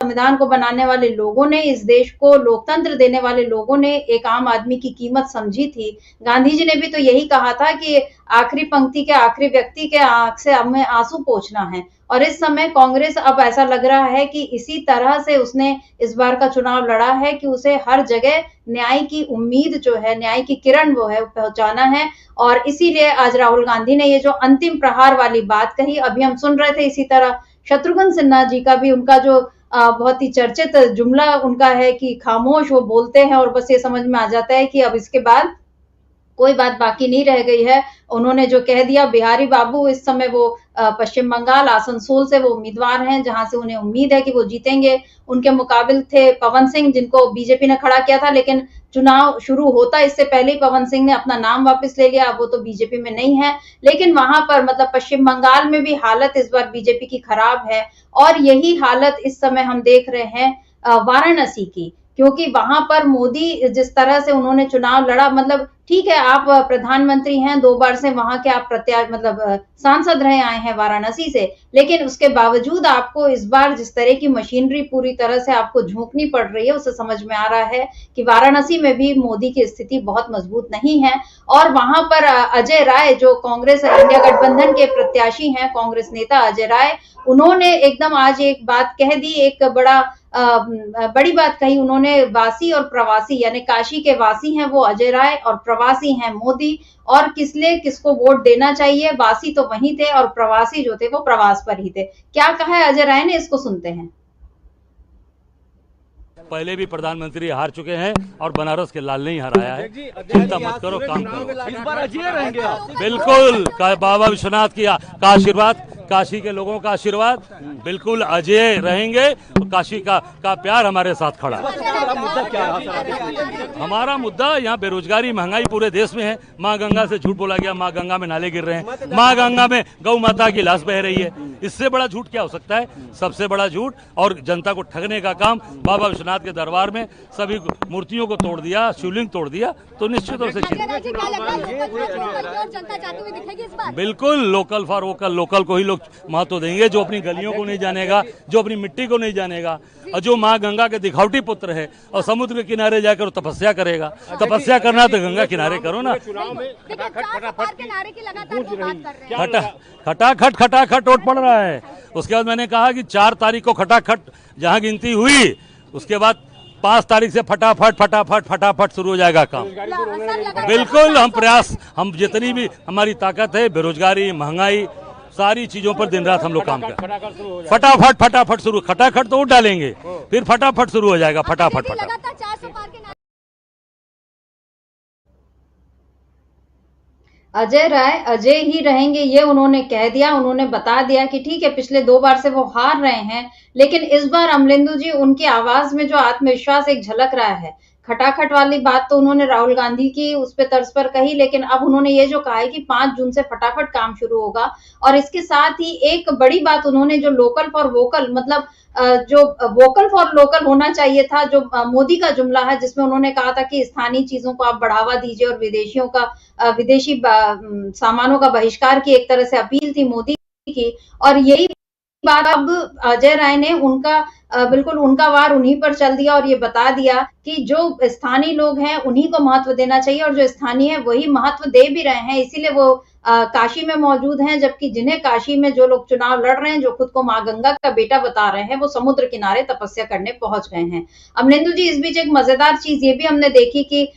संविधान को बनाने वाले लोगों ने, इस देश को लोकतंत्र देने वाले लोगों ने एक आम आदमी की कीमत समझी थी। गांधी जी ने भी तो यही कहा था कि आखिरी पंक्ति के आखिरी व्यक्ति के आंख से हमें आंसू पोंछना है। और इस समय कांग्रेस, अब ऐसा लग रहा है कि इसी तरह से उसने इस बार का चुनाव लड़ा है कि उसे हर जगह न्याय की उम्मीद जो है, न्याय की किरण वो है पहुंचाना है। और इसीलिए आज राहुल गांधी ने ये जो अंतिम प्रहार वाली बात कही, अभी हम सुन रहे थे इसी तरह शत्रुघ्न सिन्हा जी का भी, उनका जो बहुत ही चर्चित जुमला उनका है कि खामोश वो बोलते हैं और बस ये समझ में आ जाता है कि अब इसके बाद कोई बात बाकी नहीं रह गई है। उन्होंने जो कह दिया, बिहारी बाबू इस समय वो पश्चिम बंगाल आसनसोल से वो उम्मीदवार हैं जहां से उन्हें उम्मीद है कि वो जीतेंगे। उनके मुकाबिल थे पवन सिंह, जिनको बीजेपी ने खड़ा किया था, लेकिन चुनाव शुरू होता इससे पहले ही पवन सिंह ने अपना नाम वापस ले लिया। अब वो तो बीजेपी में नहीं है, लेकिन वहां पर मतलब पश्चिम बंगाल में भी हालत इस बार बीजेपी की खराब है। और यही हालत इस समय हम देख रहे हैं वाराणसी की, क्योंकि वहां पर मोदी जिस तरह से उन्होंने चुनाव लड़ा, मतलब ठीक है आप प्रधानमंत्री हैं, 2 बार से वहां के आप सांसद रहे आए हैं वाराणसी से, लेकिन उसके बावजूद आपको इस बार जिस तरह की मशीनरी पूरी तरह से आपको झोंकनी पड़ रही है, उससे समझ में आ रहा है कि वाराणसी में भी मोदी की स्थिति बहुत मजबूत नहीं है। और वहां पर अजय राय, जो कांग्रेस इंडिया गठबंधन के प्रत्याशी हैं, कांग्रेस नेता अजय राय, उन्होंने एकदम आज एक बात कह दी, एक बड़ी बात कही उन्होंने। वासी और प्रवासी, यानी काशी के वासी हैं वो अजय राय और प्रवासी हैं मोदी, और किसको वोट देना चाहिए। वासी तो वहीं थे और प्रवासी जो थे वो प्रवास पर ही थे। क्या कहा है अजय राय ने, इसको सुनते हैं। पहले भी प्रधानमंत्री हार चुके हैं और बनारस के लाल ने ही हराया है। चिंता मत करो, काम करो। इस बार अजय रहेंगे आप? बिल्कुल, बाबा विश्वनाथ का आशीर्वाद, काशी के लोगों का आशीर्वाद, बिल्कुल अजय रहेंगे। काशी का प्यार हमारे साथ खड़ा है। मुद्दा क्या है? हमारा मुद्दा यहाँ बेरोजगारी, महंगाई पूरे देश में है। माँ गंगा से झूठ बोला गया, माँ गंगा में नाले गिर रहे हैं, माँ गंगा में गौ माता की लाश बह रही है। इससे बड़ा झूठ क्या हो सकता है? सबसे बड़ा झूठ। और जनता को ठगने का काम बाबा विश्वनाथ के दरबार में सभी मूर्तियों को तोड़ दिया, शिवलिंग तोड़ दिया, तो निश्चित रूप से बिल्कुल लोकल फॉर वोकल, लोकल को ही लोग महत्व देंगे। जो अपनी गलियों को नहीं जानेगा, जो अपनी मिट्टी को नहीं जानेगा, और जो माँ गंगा के दिखावटी पुत्र है और समुद्र के किनारे जाकर तपस्या करेगा, तपस्या करना तो गंगा किनारे करो ना। खटाखट वोट पड़ रहा है। उसके बाद मैंने कहा कि 4 तारीख को खटाखट जहां गिनती हुई, उसके बाद 5 तारीख से फटाफट शुरू हो जाएगा काम। बिल्कुल हम जितनी भी हमारी ताकत है, बेरोजगारी, महंगाई, सारी चीजों पर दिन रात हम लोग काम कर फटाफट शुरू। खटाखट तो वोट डालेंगे, फिर फटाफट शुरू हो जाएगा। फटाफट अजय राय अजय ही रहेंगे, ये उन्होंने कह दिया। उन्होंने बता दिया कि ठीक है, पिछले 2 बार से वो हार रहे हैं, लेकिन इस बार अमलेंदु जी, उनकी आवाज में जो आत्मविश्वास एक झलक रहा है। खटाखट वाली बात तो उन्होंने राहुल गांधी की उस पे तर्ज पर कही, लेकिन अब उन्होंने ये जो कहा है कि 5 जून से फटाफट काम शुरू होगा। और इसके साथ ही एक बड़ी बात उन्होंने, जो लोकल फॉर वोकल, मतलब जो वोकल फॉर लोकल होना चाहिए था, जो मोदी का जुमला है, जिसमें उन्होंने कहा था कि स्थानीय चीजों को आप बढ़ावा दीजिए और विदेशी सामानों का बहिष्कार की एक तरह से अपील थी मोदी की। और यही बात अब अजय राय ने बिल्कुल उनका वार उन्हीं पर चल दिया और ये बता दिया कि जो स्थानीय लोग हैं उन्हीं को महत्व देना चाहिए, और जो स्थानीय है वही महत्व दे भी रहे हैं। इसीलिए वो काशी में मौजूद हैं, जबकि जिन्हें काशी में जो लोग चुनाव लड़ रहे हैं, जो खुद को माँ गंगा का बेटा बता रहे हैं, वो समुद्र किनारे तपस्या करने पहुंच गए हैं। अमलेंदु जी, इस बीच एक मजेदार चीज ये भी हमने देखी कि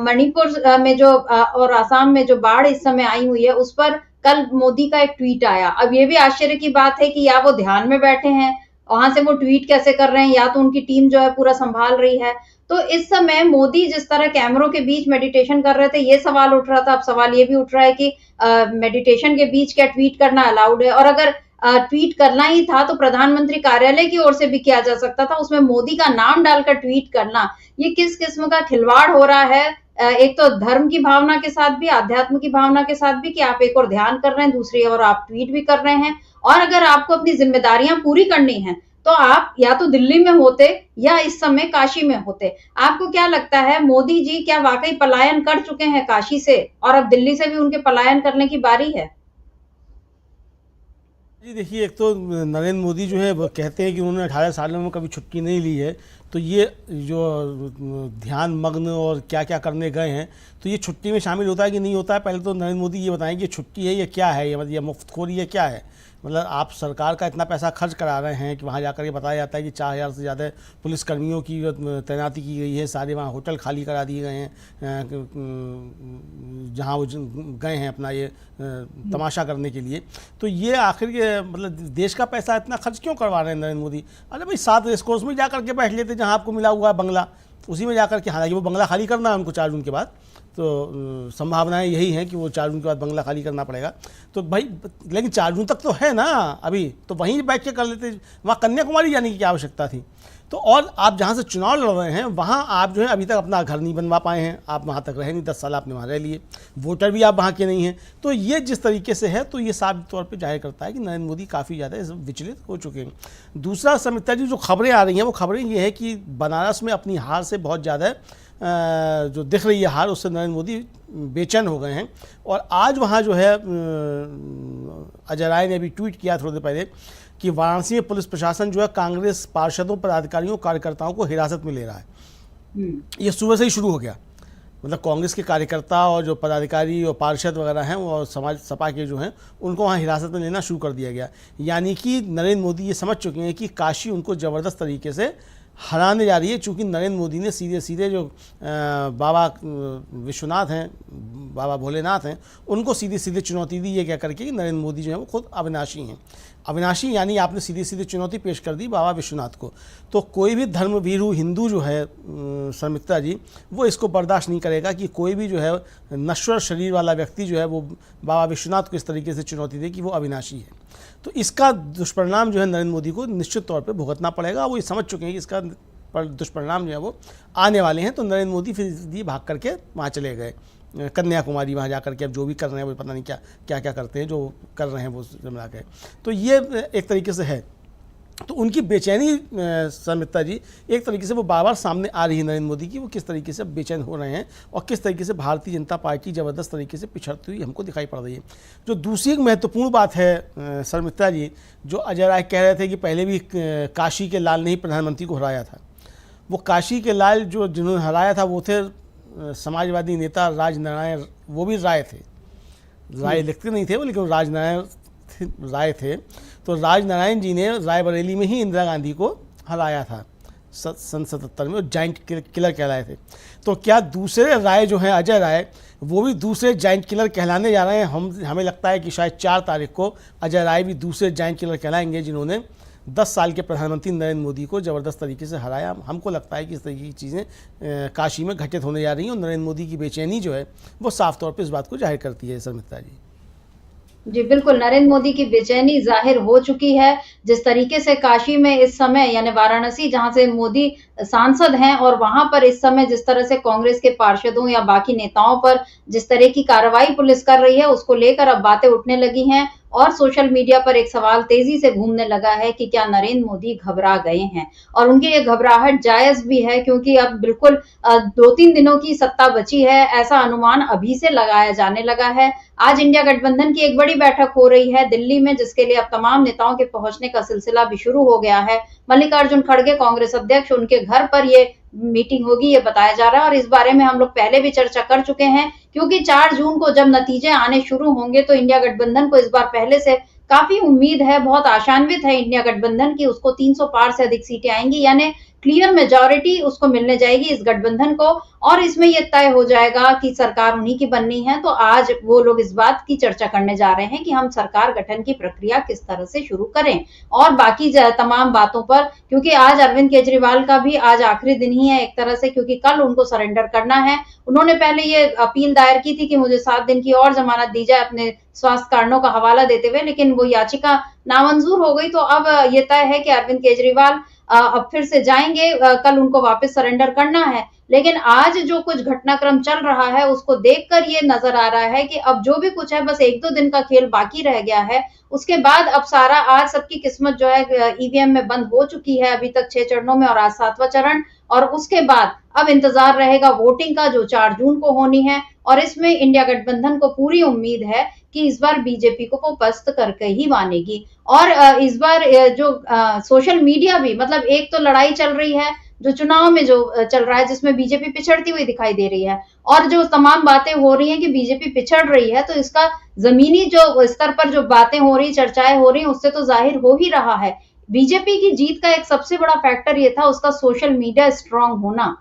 मणिपुर में जो और आसाम में जो बाढ़ इस समय आई हुई है, उस पर कल मोदी का एक ट्वीट आया। अब ये भी आश्चर्य की बात है कि या वो ध्यान में बैठे हैं, वहां से वो ट्वीट कैसे कर रहे हैं, या तो उनकी टीम जो है पूरा संभाल रही है। तो इस समय मोदी जिस तरह कैमरों के बीच मेडिटेशन कर रहे थे, ये सवाल उठ रहा था। अब सवाल ये भी उठ रहा है कि मेडिटेशन के बीच क्या ट्वीट करना अलाउड है? और अगर ट्वीट करना ही था तो प्रधानमंत्री कार्यालय की ओर से भी किया जा सकता था। उसमें मोदी का नाम डालकर ट्वीट करना, ये किस किस्म का खिलवाड़ हो रहा है? एक तो धर्म की भावना के साथ भी, आध्यात्म की भावना के साथ भी, कि आप एक और ध्यान कर रहे हैं, दूसरी ओर आप ट्वीट भी कर रहे हैं। और अगर आपको अपनी जिम्मेदारियां पूरी करनी है तो आप या तो दिल्ली में होते या इस समय काशी में होते। आपको क्या लगता है, मोदी जी क्या वाकई पलायन कर चुके हैं काशी से, और अब दिल्ली से भी उनके पलायन करने की बारी है? जी देखिए, एक तो नरेंद्र मोदी जो है वो कहते हैं कि उन्होंने 18 सालों में कभी छुट्टी नहीं ली है, तो ये जो ध्यान मग्न और क्या क्या करने गए हैं, तो ये छुट्टी में शामिल होता है कि नहीं होता है। पहले तो नरेंद्र मोदी ये बताएं कि छुट्टी है, ये क्या है, ये मतलब ये मुफ्तखोरी है, क्या है। मतलब आप सरकार का इतना पैसा खर्च करा रहे हैं कि वहाँ जाकर ये बताया जाता है कि 4000 से ज़्यादा पुलिसकर्मियों की तैनाती की गई है, सारे वहाँ होटल खाली करा दिए गए हैं जहाँ वो गए हैं अपना ये तमाशा करने के लिए। तो ये आखिर ये मतलब देश का पैसा इतना खर्च क्यों करवा रहे हैं नरेंद्र मोदी? अरे भाई 7 रेस कोर्स में जा करके बैठ लेते जहाँ आपको मिला हुआ है बंगला, उसी में जाकर के, हालांकि वो बंगला खाली करना है उनको 4 जून के बाद, तो संभावनाएं यही हैं कि वो 4 जून के बाद बंगला खाली करना पड़ेगा। तो भाई लेकिन 4 जून तक तो है ना अभी, तो वहीं बैठ के कर लेते, वहाँ कन्याकुमारी जाने की क्या आवश्यकता थी? तो और आप जहाँ से चुनाव लड़ रहे हैं वहाँ आप जो है अभी तक अपना घर नहीं बनवा पाए हैं, आप वहाँ तक रहे नहीं, 10 साल आपने वहाँ रह लिए, वोटर भी आप वहाँ के नहीं हैं। तो ये जिस तरीके से है तो ये साफ तौर पे जाहिर करता है कि नरेंद्र मोदी काफ़ी ज़्यादा विचलित हो चुके हैं। दूसरा समिता जी जो खबरें आ रही हैं वो खबरें ये है कि बनारस में अपनी हार से बहुत ज़्यादा जो दिख रही है हार, उससे नरेंद्र मोदी बेचैन हो गए हैं। और आज वहाँ जो है अजय राय ने अभी ट्वीट किया थोड़ी देर पहले कि वाराणसी में पुलिस प्रशासन जो है कांग्रेस पार्षदों, पदाधिकारियों, कार्यकर्ताओं को हिरासत में ले रहा है। ये सुबह से ही शुरू हो गया, मतलब कांग्रेस के कार्यकर्ता और जो पदाधिकारी और पार्षद वगैरह हैं और समाज सपा के जो हैं उनको वहाँ हिरासत में लेना शुरू कर दिया गया। यानी कि नरेंद्र मोदी ये समझ चुके हैं कि काशी उनको ज़बरदस्त तरीके से हराने जा रही है, चूँकि नरेंद्र मोदी ने सीधे सीधे जो बाबा विश्वनाथ हैं, बाबा भोलेनाथ हैं, उनको सीधे सीधे चुनौती दी, ये क्या करके कि नरेंद्र मोदी जो है वो खुद अविनाशी हैं। अविनाशी यानी आपने सीधी सीधी चुनौती पेश कर दी बाबा विश्वनाथ को। तो कोई भी धर्मभीरू हिंदू जो है शर्मिष्ठा जी, वो इसको बर्दाश्त नहीं करेगा कि कोई भी जो है नश्वर शरीर वाला व्यक्ति जो है वो बाबा विश्वनाथ को इस तरीके से चुनौती दे कि वो अविनाशी है। तो इसका दुष्परिणाम जो है नरेंद्र मोदी को निश्चित तौर पे भुगतना पड़ेगा। वो ये समझ चुके हैं कि इसका दुष्परिणाम जो है वो आने वाले हैं। तो नरेंद्र मोदी फिर भाग करके वहाँ चले गए कन्याकुमारी, वहाँ जा करके अब जो भी कर रहे हैं वो पता नहीं क्या क्या करते हैं, जो कर रहे हैं वो मिला के। तो ये एक तरीके से है। तो उनकी बेचैनी शर्मिष्ठा जी एक तरीके से वो बार बार सामने आ रही है नरेंद्र मोदी की, वो किस तरीके से बेचैन हो रहे हैं और किस तरीके से भारतीय जनता पार्टी ज़बरदस्त तरीके से पिछड़ती हुई हमको दिखाई पड़ रही है। जो दूसरी एक महत्वपूर्ण बात है शर्मिष्ठा जी, जो अजय राय कह रहे थे कि पहले भी काशी के लाल ने ही प्रधानमंत्री को हराया था, वो काशी के लाल जो जिन्होंने हराया था वो थे समाजवादी नेता राजनारायण, वो भी राय थे, राय लिखते नहीं थे वो, लेकिन राजनारायण राय थे। तो राजनारायण जी ने रायबरेली में ही इंदिरा गांधी को हराया था सन 77 में, वो जाइंट किलर कहलाए थे। तो क्या दूसरे राय जो हैं अजय राय, वो भी दूसरे जाइंट किलर कहलाने जा रहे हैं? हमें लगता है कि शायद 4 तारीख को अजय राय भी दूसरे जाइंट किलर कहलाएंगे जिन्होंने 10 साल के प्रधानमंत्री नरेंद्र मोदी को ज़बरदस्त तरीके से हराया। हमको लगता है कि इस तरीके की चीज़ें काशी में घटित होने जा रही हैं और नरेंद्र मोदी की बेचैनी जो है वो साफ तौर पर इस बात को जाहिर करती है शर्मिष्ठा जी। जी बिल्कुल, नरेंद्र मोदी की बेचैनी जाहिर हो चुकी है। जिस तरीके से काशी में इस समय यानी वाराणसी जहां से मोदी सांसद हैं और वहां पर इस समय जिस तरह से कांग्रेस के पार्षदों या बाकी नेताओं पर जिस तरह की कार्रवाई पुलिस कर रही है, उसको लेकर अब बातें उठने लगी हैं और सोशल मीडिया पर एक सवाल तेजी से घूमने लगा है कि क्या नरेंद्र मोदी घबरा गए हैं। और उनकी ये घबराहट जायज भी है, क्योंकि अब बिल्कुल 2-3 दिनों की सत्ता बची है, ऐसा अनुमान अभी से लगाया जाने लगा है। आज इंडिया गठबंधन की एक बड़ी बैठक हो रही है दिल्ली में, जिसके लिए अब तमाम नेताओं के पहुंचने का सिलसिला भी शुरू हो गया है। मल्लिकार्जुन खड़गे कांग्रेस अध्यक्ष, उनके घर पर ये मीटिंग होगी, ये बताया जा रहा है। और इस बारे में हम लोग पहले भी चर्चा कर चुके हैं, क्योंकि 4 जून को जब नतीजे आने शुरू होंगे तो इंडिया गठबंधन को इस बार पहले से काफी उम्मीद है, बहुत आशान्वित है इंडिया गठबंधन की, उसको 300 पार से अधिक सीटें आएंगी, यानी क्लियर मेजॉरिटी उसको मिलने जाएगी इस गठबंधन को। और इसमें यह तय हो जाएगा कि सरकार उन्हीं की बननी है। तो आज वो लोग इस बात की चर्चा करने जा रहे हैं कि हम सरकार गठन की प्रक्रिया किस तरह से शुरू करें और बाकी तमाम बातों पर, क्योंकि आज अरविंद केजरीवाल का भी आज आखिरी दिन ही है एक तरह से, क्योंकि कल उनको सरेंडर करना है। उन्होंने पहले ये अपील दायर की थी कि मुझे 7 दिन की और जमानत दी जाए अपने स्वास्थ्य कारणों का हवाला देते हुए, लेकिन वो याचिका नामंजूर हो गई। तो अब ये तय है कि अरविंद केजरीवाल अब फिर से जाएंगे, कल उनको वापस सरेंडर करना है। लेकिन आज जो कुछ घटनाक्रम चल रहा है उसको देखकर ये नजर आ रहा है कि अब जो भी कुछ है बस 1-2 दिन का खेल बाकी रह गया है। उसके बाद अब सारा आज सबकी किस्मत जो है ईवीएम में बंद हो चुकी है अभी तक 6 चरणों में, और आज 7वां चरण। और उसके बाद अब इंतजार रहेगा वोटिंग का, जो 4 जून को होनी है। और इसमें इंडिया गठबंधन को पूरी उम्मीद है कि इस बार बीजेपी को वो पस्त करके ही मानेगी। और इस बार जो सोशल मीडिया भी, मतलब एक तो लड़ाई चल रही है जो चुनाव में जो चल रहा है जिसमें बीजेपी पिछड़ती हुई दिखाई दे रही है, और जो तमाम बातें हो रही हैं कि बीजेपी पिछड़ रही है, तो इसका जमीनी जो स्तर पर जो बातें हो रही, चर्चाएं हो रही, उससे तो जाहिर हो ही रहा है। बीजेपी की जीत का एक सबसे बड़ा फैक्टर ये था उसका सोशल मीडिया स्ट्रांग होना।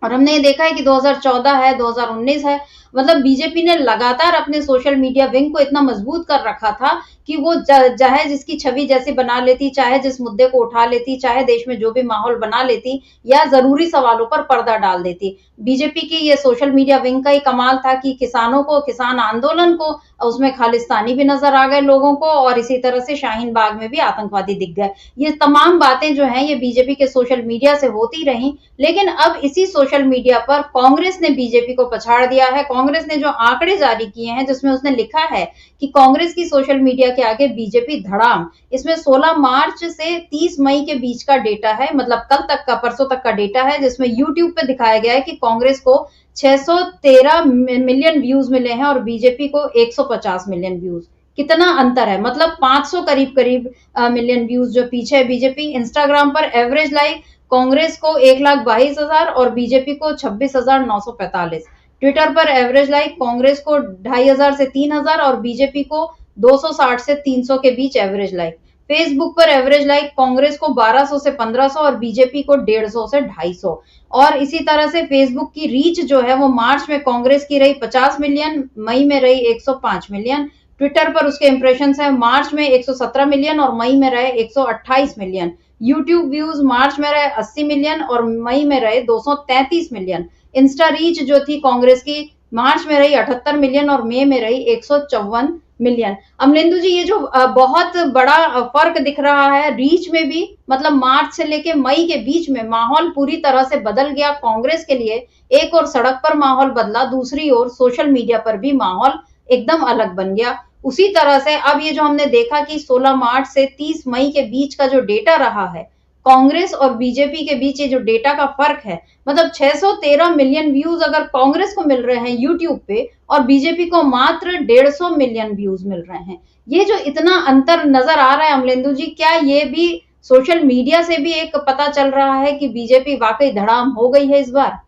और हमने ये देखा है कि 2014 है, 2019 है, मतलब बीजेपी ने लगातार अपने सोशल मीडिया विंग को इतना मजबूत कर रखा था कि वो चाहे जिसकी छवि जैसी बना लेती, चाहे जिस मुद्दे को उठा लेती, चाहे देश में जो भी माहौल बना लेती, या जरूरी सवालों पर पर्दा डाल देती। बीजेपी की ये सोशल मीडिया विंग का ही कमाल था कि किसानों को, किसान आंदोलन को, उसमें खालिस्तानी भी नजर आ गए लोगों को, और इसी तरह से शाहीन बाग में भी आतंकवादी दिख गए। ये तमाम बातें जो हैं ये बीजेपी के सोशल मीडिया से होती रही, लेकिन अब इसी सोशल मीडिया पर कांग्रेस ने बीजेपी को पछाड़ दिया है। कांग्रेस ने जो आंकड़े जारी किए हैं जिसमें उसने लिखा है कि कांग्रेस की सोशल मीडिया के आगे बीजेपी धड़ाम, इसमें 16 मार्च से 30 मई के बीच का डेटा है, मतलब कल तक का, परसों तक का डेटा है, जिसमें यूट्यूब पे दिखाया गया है कि कांग्रेस को 613 मिलियन व्यूज मिले हैं और बीजेपी को 150 मिलियन व्यूज। कितना अंतर है, मतलब 500 करीब मिलियन व्यूज जो पीछे है बीजेपी। इंस्टाग्राम पर एवरेज लाइक कांग्रेस को 1,22,000 और बीजेपी को 26,945। ट्विटर पर एवरेज लाइक कांग्रेस को 2,500 से 3,000 और बीजेपी को 260 से 300 के बीच एवरेज लाइक। फेसबुक पर एवरेज लाइक कांग्रेस को 1200 से 1500 और बीजेपी को 150 से 250। और इसी तरह से फेसबुक की रीच जो है वो मार्च में कांग्रेस की रही 50 मिलियन, मई में रही 105 मिलियन। ट्विटर पर उसके इंप्रेशन है मार्च में 117 मिलियन और मई में रहे 128 मिलियन। यूट्यूब व्यूज मार्च में रहे 80 मिलियन और मई में रहे 233 मिलियन। इंस्टा रीच जो थी कांग्रेस की मार्च में रही 78 मिलियन और मई में रही 154 मिलियन। अमलेंदु जी, ये जो बहुत बड़ा फर्क दिख रहा है रीच में भी, मतलब मार्च से लेके मई के बीच में माहौल पूरी तरह से बदल गया कांग्रेस के लिए। एक और सड़क पर माहौल बदला, दूसरी ओर सोशल मीडिया पर भी माहौल एकदम अलग बन गया। उसी तरह से अब ये जो हमने देखा कि 16 मार्च से 30 मई के बीच का जो डेटा रहा है कांग्रेस और बीजेपी के बीच, ये जो डेटा का फर्क है, मतलब 613 मिलियन व्यूज अगर कांग्रेस को मिल रहे हैं यूट्यूब पे और बीजेपी को मात्र 150 मिलियन व्यूज मिल रहे हैं। ये जो इतना अंतर नजर आ रहा है अमलेंदु जी, क्या ये भी सोशल मीडिया से भी एक पता चल रहा है कि बीजेपी वाकई धड़ाम हो गई है इस बार?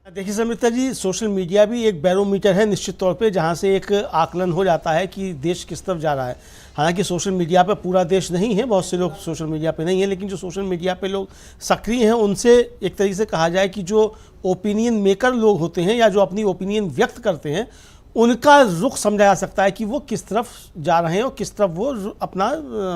देखिए समिता जी, सोशल मीडिया भी एक बैरोमीटर है निश्चित तौर पे, जहाँ से एक आकलन हो जाता है कि देश किस तरफ जा रहा है। हालांकि सोशल मीडिया पे पूरा देश नहीं है, बहुत से लोग सोशल मीडिया पे नहीं है, लेकिन जो सोशल मीडिया पे लोग सक्रिय हैं उनसे एक तरीके से कहा जाए कि जो ओपिनियन मेकर लोग होते हैं या जो अपनी ओपिनियन व्यक्त करते हैं, उनका रुख समझा जा सकता है कि वो किस तरफ जा रहे हैं और किस तरफ वो अपना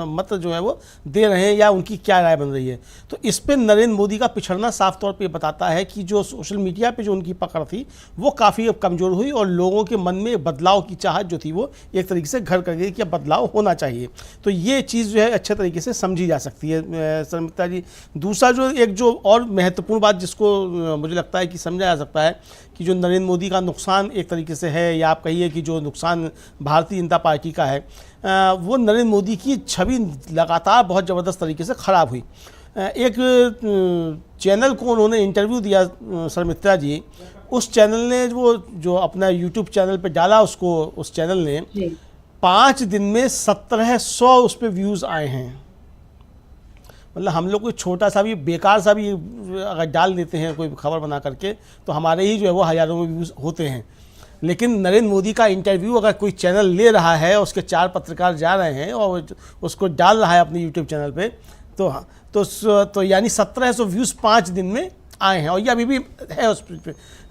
मत जो है वो दे रहे हैं या उनकी क्या राय बन रही है। तो इस पे नरेंद्र मोदी का पिछड़ना साफ तौर पे बताता है कि जो सोशल मीडिया पे जो उनकी पकड़ थी वो काफ़ी अब कमज़ोर हुई और लोगों के मन में बदलाव की चाहत जो थी वो एक तरीके से घर कर गई कि अब बदलाव होना चाहिए। तो ये चीज़ जो है अच्छे तरीके से समझी जा सकती है समिता जी। दूसरा जो और महत्वपूर्ण बात जिसको मुझे लगता है कि समझा जा सकता है कि जो नरेंद्र मोदी का नुकसान एक तरीके से है, या आप कहिए कि जो नुकसान भारतीय जनता पार्टी का है, वो नरेंद्र मोदी की छवि लगातार बहुत ज़बरदस्त तरीके से ख़राब हुई। एक चैनल को उन्होंने इंटरव्यू दिया शर्मित्रा जी, उस चैनल ने वो जो अपना यूट्यूब चैनल पे डाला, उसको उस चैनल ने 5 दिन में 1700 उस पर व्यूज़ आए हैं। मतलब हम लोग कोई छोटा सा भी बेकार सा भी अगर डाल देते हैं कोई खबर बना करके तो हमारे ही जो है वो हज़ारों में व्यूज़ होते हैं। लेकिन नरेंद्र मोदी का इंटरव्यू अगर कोई चैनल ले रहा है, उसके 4 पत्रकार जा रहे हैं और उसको डाल रहा है अपने यूट्यूब चैनल पे, तो यानी 1700 व्यूज़ 5 दिन में आए हैं और ये अभी भी है उस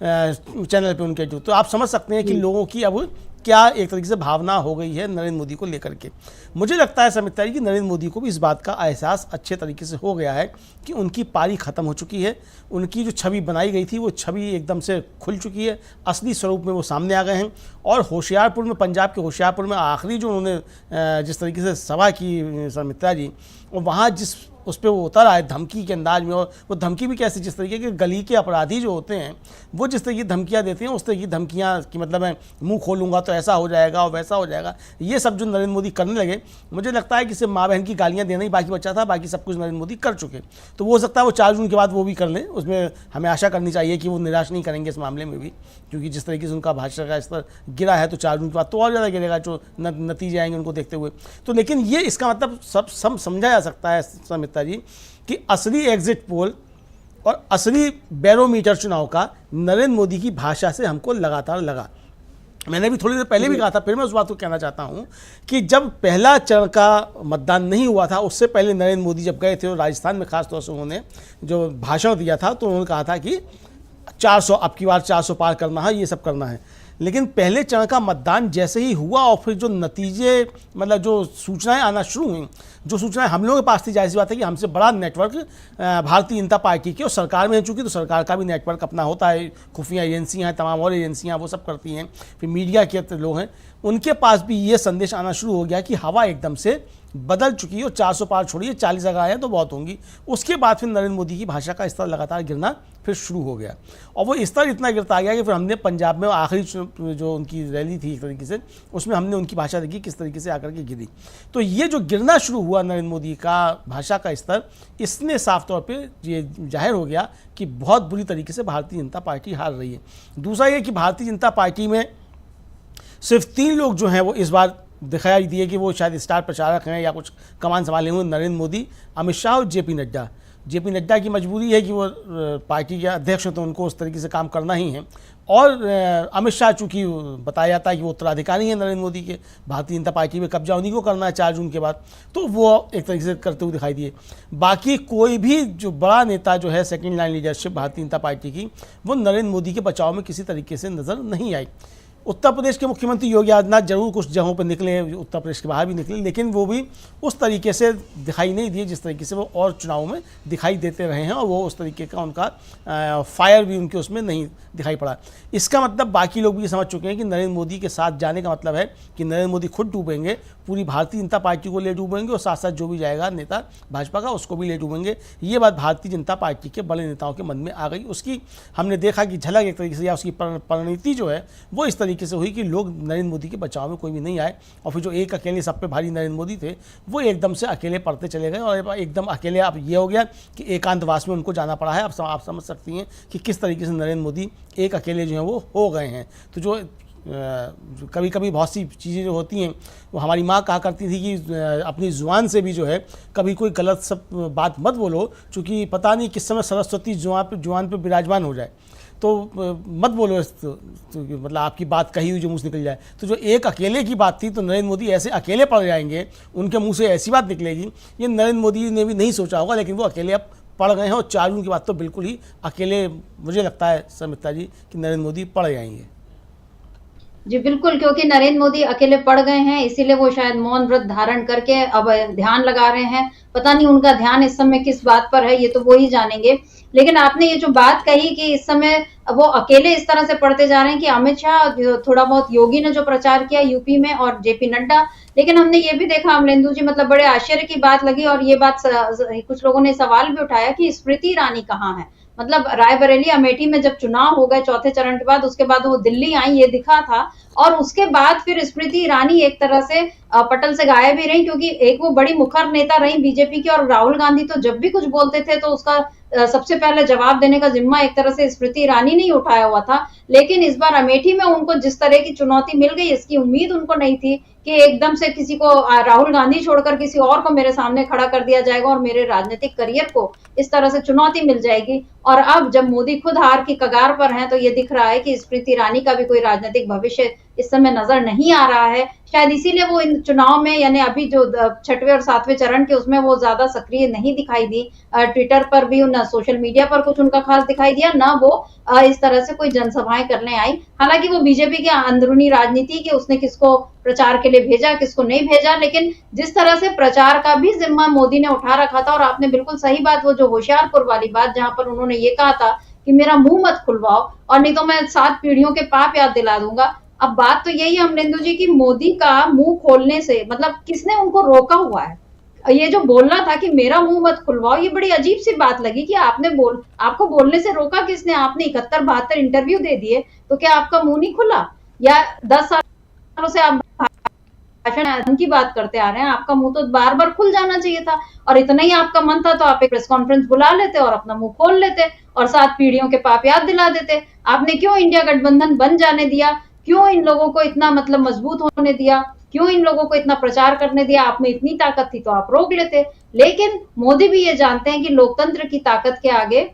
चैनल पे उनके जो। तो आप समझ सकते हैं कि लोगों की अब क्या एक तरीके से भावना हो गई है नरेंद्र मोदी को लेकर के। मुझे लगता है समिता जी कि नरेंद्र मोदी को भी इस बात का एहसास अच्छे तरीके से हो गया है कि उनकी पारी ख़त्म हो चुकी है। उनकी जो छवि बनाई गई थी वो छवि एकदम से खुल चुकी है, असली स्वरूप में वो सामने आ गए हैं। और होशियारपुर में, पंजाब के होशियारपुर में आखिरी जो उन्होंने जिस तरीके से सभा की समिता जी, और वहाँ जिस उस पर वो उतर आए धमकी के अंदाज में। और वो धमकी भी कैसी, जिस तरीके के गली के अपराधी जो होते हैं वो जिस तरह की धमकियाँ देते हैं, उस तरह की धमकियाँ कि मतलब मैं मुंह खोलूँगा तो ऐसा हो जाएगा और वैसा हो जाएगा, ये सब जो नरेंद्र मोदी करने लगे, मुझे लगता है कि सिर्फ माँ बहन की गालियाँ देना ही बाकी बचा था, बाकी सब कुछ नरेंद्र मोदी कर चुके। तो वो हो सकता है वो 4 जून के बाद वो भी कर लें, उसमें हमें आशा करनी चाहिए कि वो निराश नहीं करेंगे इस मामले में भी, क्योंकि जिस तरीके से उनका भाषा का स्तर गिरा है तो 4 जून के बाद तो और ज़्यादा गिरेगा जो नतीजे आएंगे उनको देखते हुए। तो लेकिन ये इसका मतलब सब समझा जा सकता है समिता जी कि असली एग्जिट पोल और असली बैरोमीटर चुनाव का नरेंद्र मोदी की भाषा से हमको लगातार लगा। मैंने भी थोड़ी देर पहले भी कहा था, फिर मैं उस बात को कहना चाहता हूं कि जब पहला चरण का मतदान नहीं हुआ था, उससे पहले नरेंद्र मोदी जब गए थे और राजस्थान में खासतौर से उन्होंने जो भाषण दिया था तो उन्होंने कहा था कि 400 अब की बार 400 पार करना है, ये सब करना है। लेकिन पहले चरण का मतदान जैसे ही हुआ और फिर जो नतीजे मतलब जो सूचनाएं आना शुरू हुई, जो सूचनाएं हम लोगों के पास थी, जाहिर सी बात है कि हमसे बड़ा नेटवर्क भारतीय जनता पार्टी की और सरकार में है चूँकि, तो सरकार का भी नेटवर्क अपना होता है, खुफिया एजेंसियाँ हैं, तमाम और एजेंसियाँ वो सब करती हैं, फिर मीडिया के लोग हैं, उनके पास भी ये संदेश आना शुरू हो गया कि हवा एकदम से बदल चुकी है और 400 पार छोड़िए 40 अगर आए तो बहुत होंगी। उसके बाद फिर नरेंद्र मोदी की भाषा का स्तर लगातार गिरना फिर शुरू हो गया और वो स्तर इतना गिरता गया कि फिर हमने पंजाब में आखिरी जो उनकी रैली थी एक तरीके से, उसमें हमने उनकी भाषा देखी किस तरीके से आकर के गिरी। तो ये जो गिरना शुरू हुआ नरेंद्र मोदी का भाषा का स्तर, इसने साफ तौर पर ये जाहिर हो गया कि बहुत बुरी तरीके से भारतीय जनता पार्टी हार रही है। दूसरा ये कि भारतीय जनता पार्टी में सिर्फ 3 लोग जो हैं वो इस बार दिखाई दिए कि वो शायद स्टार प्रचारक हैं या कुछ कमान संभाले हुए, नरेंद्र मोदी, अमित शाह और जेपी नड्डा। जेपी नड्डा की मजबूरी है कि वो पार्टी के अध्यक्ष हैं तो उनको उस तरीके से काम करना ही है, और अमित शाह चूँकि बताया जाता है कि वो उत्तराधिकारी हैं नरेंद्र मोदी के, भारतीय जनता पार्टी में कब्जा उन्हीं को करना है 4 जून के बाद, तो वो एक तरीके से करते हुए दिखाई दिए। बाकी कोई भी जो बड़ा नेता जो है second line leadership Bharatiya Janata party की, वो नरेंद्र मोदी के बचाव में किसी तरीके से नज़र नहीं आई। उत्तर प्रदेश के मुख्यमंत्री योगी आदित्यनाथ जरूर कुछ जगहों पर निकले, उत्तर प्रदेश के बाहर भी निकले, लेकिन वो भी उस तरीके से दिखाई नहीं दिए जिस तरीके से वो और चुनावों में दिखाई देते रहे हैं, और वो उस तरीके का उनका फायर भी उनके उसमें नहीं दिखाई पड़ा। इसका मतलब बाकी लोग भी ये समझ चुके हैं कि नरेंद्र मोदी के साथ जाने का मतलब है कि नरेंद्र मोदी खुद डूबेंगे, पूरी भारतीय जनता पार्टी को ले डूबेंगे और साथ साथ जो भी जाएगा नेता भाजपा का उसको भी ले डूबेंगे। ये बात भारतीय जनता पार्टी के बड़े नेताओं के मन में आ गई। उसकी हमने देखा कि झलक एक तरीके से, या उसकी परिणति जो है वो इस तरीके से हुई कि लोग नरेंद्र मोदी के बचाव में कोई भी नहीं आए, और फिर जो एक अकेले सब पे भारी नरेंद्र मोदी थे वो एकदम से अकेले पड़ते चले गए, और एकदम अकेले अब ये हो गया कि एकांतवास में उनको जाना पड़ा है। अब आप समझ सकती हैं कि किस तरीके से नरेंद्र मोदी एक अकेले जो हैं वो हो गए हैं। तो जो कभी कभी बहुत सी चीज़ें जो होती हैं, वो हमारी माँ कहा करती थी कि अपनी जुबान से भी जो है कभी कोई गलत सब बात मत बोलो, चूँकि पता नहीं किस समय सरस्वती जुबान पे विराजमान हो जाए, तो मत बोलो तो मतलब आपकी बात कही हुई जो मुँह से निकल जाए। तो जो एक अकेले की बात थी, तो नरेंद्र मोदी ऐसे अकेले पड़ जाएंगे, उनके मुंह से ऐसी बात निकलेगी, ये नरेंद्र मोदी ने भी नहीं सोचा होगा, लेकिन वो अकेले अब पड़ गए हैं। और 4 जून की बात तो बिल्कुल ही अकेले, मुझे लगता है समिता जी कि नरेंद्र मोदी पड़ जाएंगे। जी बिल्कुल, क्योंकि नरेंद्र मोदी अकेले पड़ गए हैं, इसीलिए वो शायद मौन व्रत धारण करके अब ध्यान लगा रहे हैं। पता नहीं उनका ध्यान इस समय किस बात पर है, ये तो वो ही जानेंगे। लेकिन आपने ये जो बात कही कि इस समय वो अकेले इस तरह से पढ़ते जा रहे हैं कि अमित शाह, थोड़ा बहुत योगी ने जो प्रचार किया यूपी में, और जेपी नड्डा, लेकिन हमने ये भी देखा अमलेंदु जी, मतलब बड़े आश्चर्य की बात लगी, और ये बात कुछ लोगों ने सवाल भी उठाया कि स्मृति ईरानी कहाँ है। मतलब रायबरेली अमेठी में जब चुनाव हो गए चौथे चरण के बाद, उसके बाद वो दिल्ली आई, ये दिखा था, और उसके बाद फिर स्मृति ईरानी एक तरह से पटल से गायब ही रही, क्योंकि एक वो बड़ी मुखर नेता रही बीजेपी की, और राहुल गांधी तो जब भी कुछ बोलते थे तो उसका सबसे पहले जवाब देने का जिम्मा एक तरह से स्मृति ईरानी ने उठाया हुआ था। लेकिन इस बार अमेठी में उनको जिस तरह की चुनौती मिल गई, इसकी उम्मीद उनको नहीं थी कि एकदम से किसी को, राहुल गांधी छोड़कर किसी और को मेरे सामने खड़ा कर दिया जाएगा और मेरे राजनीतिक करियर को इस तरह से चुनौती मिल जाएगी। और अब जब मोदी खुद हार की कगार पर हैं, तो ये दिख रहा है कि स्मृति ईरानी का भी कोई राजनीतिक भविष्य इस समय नजर नहीं आ रहा है। शायद इसीलिए वो इन चुनाव में, यानी अभी जो 6वें और 7वें चरण के, उसमें वो ज्यादा सक्रिय नहीं दिखाई दी। ट्विटर पर भी, न सोशल मीडिया पर कुछ उनका खास दिखाई दिया, ना वो इस तरह से कोई जनसभाएं करने आई। हालांकि वो बीजेपी के अंदरूनी राजनीति के, उसने किसको प्रचार के लिए भेजा, किसको नहीं भेजा, लेकिन जिस तरह से प्रचार का भी जिम्मा मोदी ने उठा रखा था। और आपने बिल्कुल सही बात, वो जो होशियारपुर वाली बात, जहां पर उन्होंने ये कहा था कि मेरा मुंह मत खुलवाओ, और नहीं तो मैं 7 पीढ़ियों के पाप याद दिला दूंगा। अब बात तो यही है अमलेंदु जी की, मोदी का मुंह खोलने से मतलब किसने उनको रोका हुआ है? ये जो बोलना था कि मेरा मुंह मत खुलवाओ, ये बड़ी अजीब सी बात लगी कि आपको बोलने से रोका किसने? आपने 71-72 इंटरव्यू दे दिए, तो क्या आपका मुंह नहीं खुला? या 10 सालों से आप भाषण की बात करते आ रहे हैं, आपका मुंह तो बार बार खुल जाना चाहिए था। और इतना ही आपका मन था तो आप एक प्रेस कॉन्फ्रेंस बुला लेते और अपना मुंह खोल लेते और 7 पीढ़ियों के पाप याद दिला देते। आपने क्यों इंडिया गठबंधन बन जाने दिया? क्यों इन लोगों को इतना मतलब मजबूत होने दिया? क्यों इन लोगों को इतना प्रचार करने दिया? आप में इतनी ताकत थी तो आप रोक लेते। लेकिन मोदी भी ये जानते हैं कि लोकतंत्र की ताकत के आगे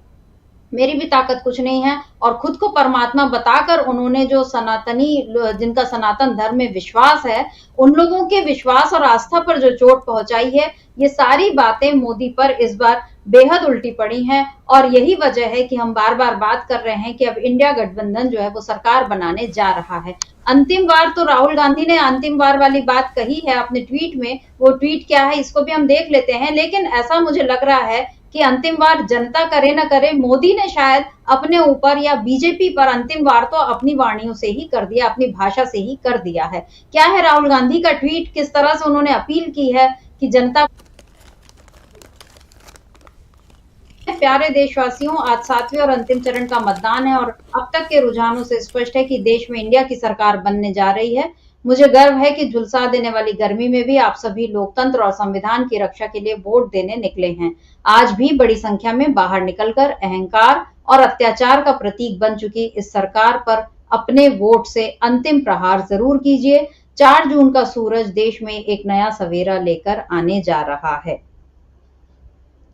मेरी भी ताकत कुछ नहीं है, और खुद को परमात्मा बताकर उन्होंने जो जिनका सनातन धर्म में विश्वास है, उन लोगों के विश्वास और आस्था पर जो चोट पहुंचाई है, ये सारी बातें मोदी पर इस बार बेहद उल्टी पड़ी हैं। और यही वजह है कि हम बार बार बात कर रहे हैं कि अब इंडिया गठबंधन जो है वो सरकार बनाने जा रहा है। अंतिम बार तो राहुल गांधी ने अंतिम बार वाली बात कही है अपने ट्वीट में। वो ट्वीट क्या है इसको भी हम देख लेते हैं। लेकिन ऐसा मुझे लग रहा है कि अंतिम बार जनता करे न करे, मोदी ने शायद अपने ऊपर या बीजेपी पर अंतिम बार तो अपनी वाणियों से ही कर दिया, अपनी भाषा से ही कर दिया है। क्या है राहुल गांधी का ट्वीट, किस तरह से उन्होंने अपील की है कि जनता, प्यारे देशवासियों, आज 7वें और अंतिम चरण का मतदान है और अब तक के रुझानों से स्पष्ट है कि देश में इंडिया की सरकार बनने जा रही है। मुझे गर्व है कि झुलसा देने वाली गर्मी में भी आप सभी लोकतंत्र और संविधान की रक्षा के लिए वोट देने निकले हैं। आज भी बड़ी संख्या में बाहर निकलकर अहंकार और अत्याचार का प्रतीक बन चुकी इस सरकार पर अपने वोट से अंतिम प्रहार जरूर कीजिए। 4 जून का सूरज देश में एक नया सवेरा लेकर आने जा रहा है।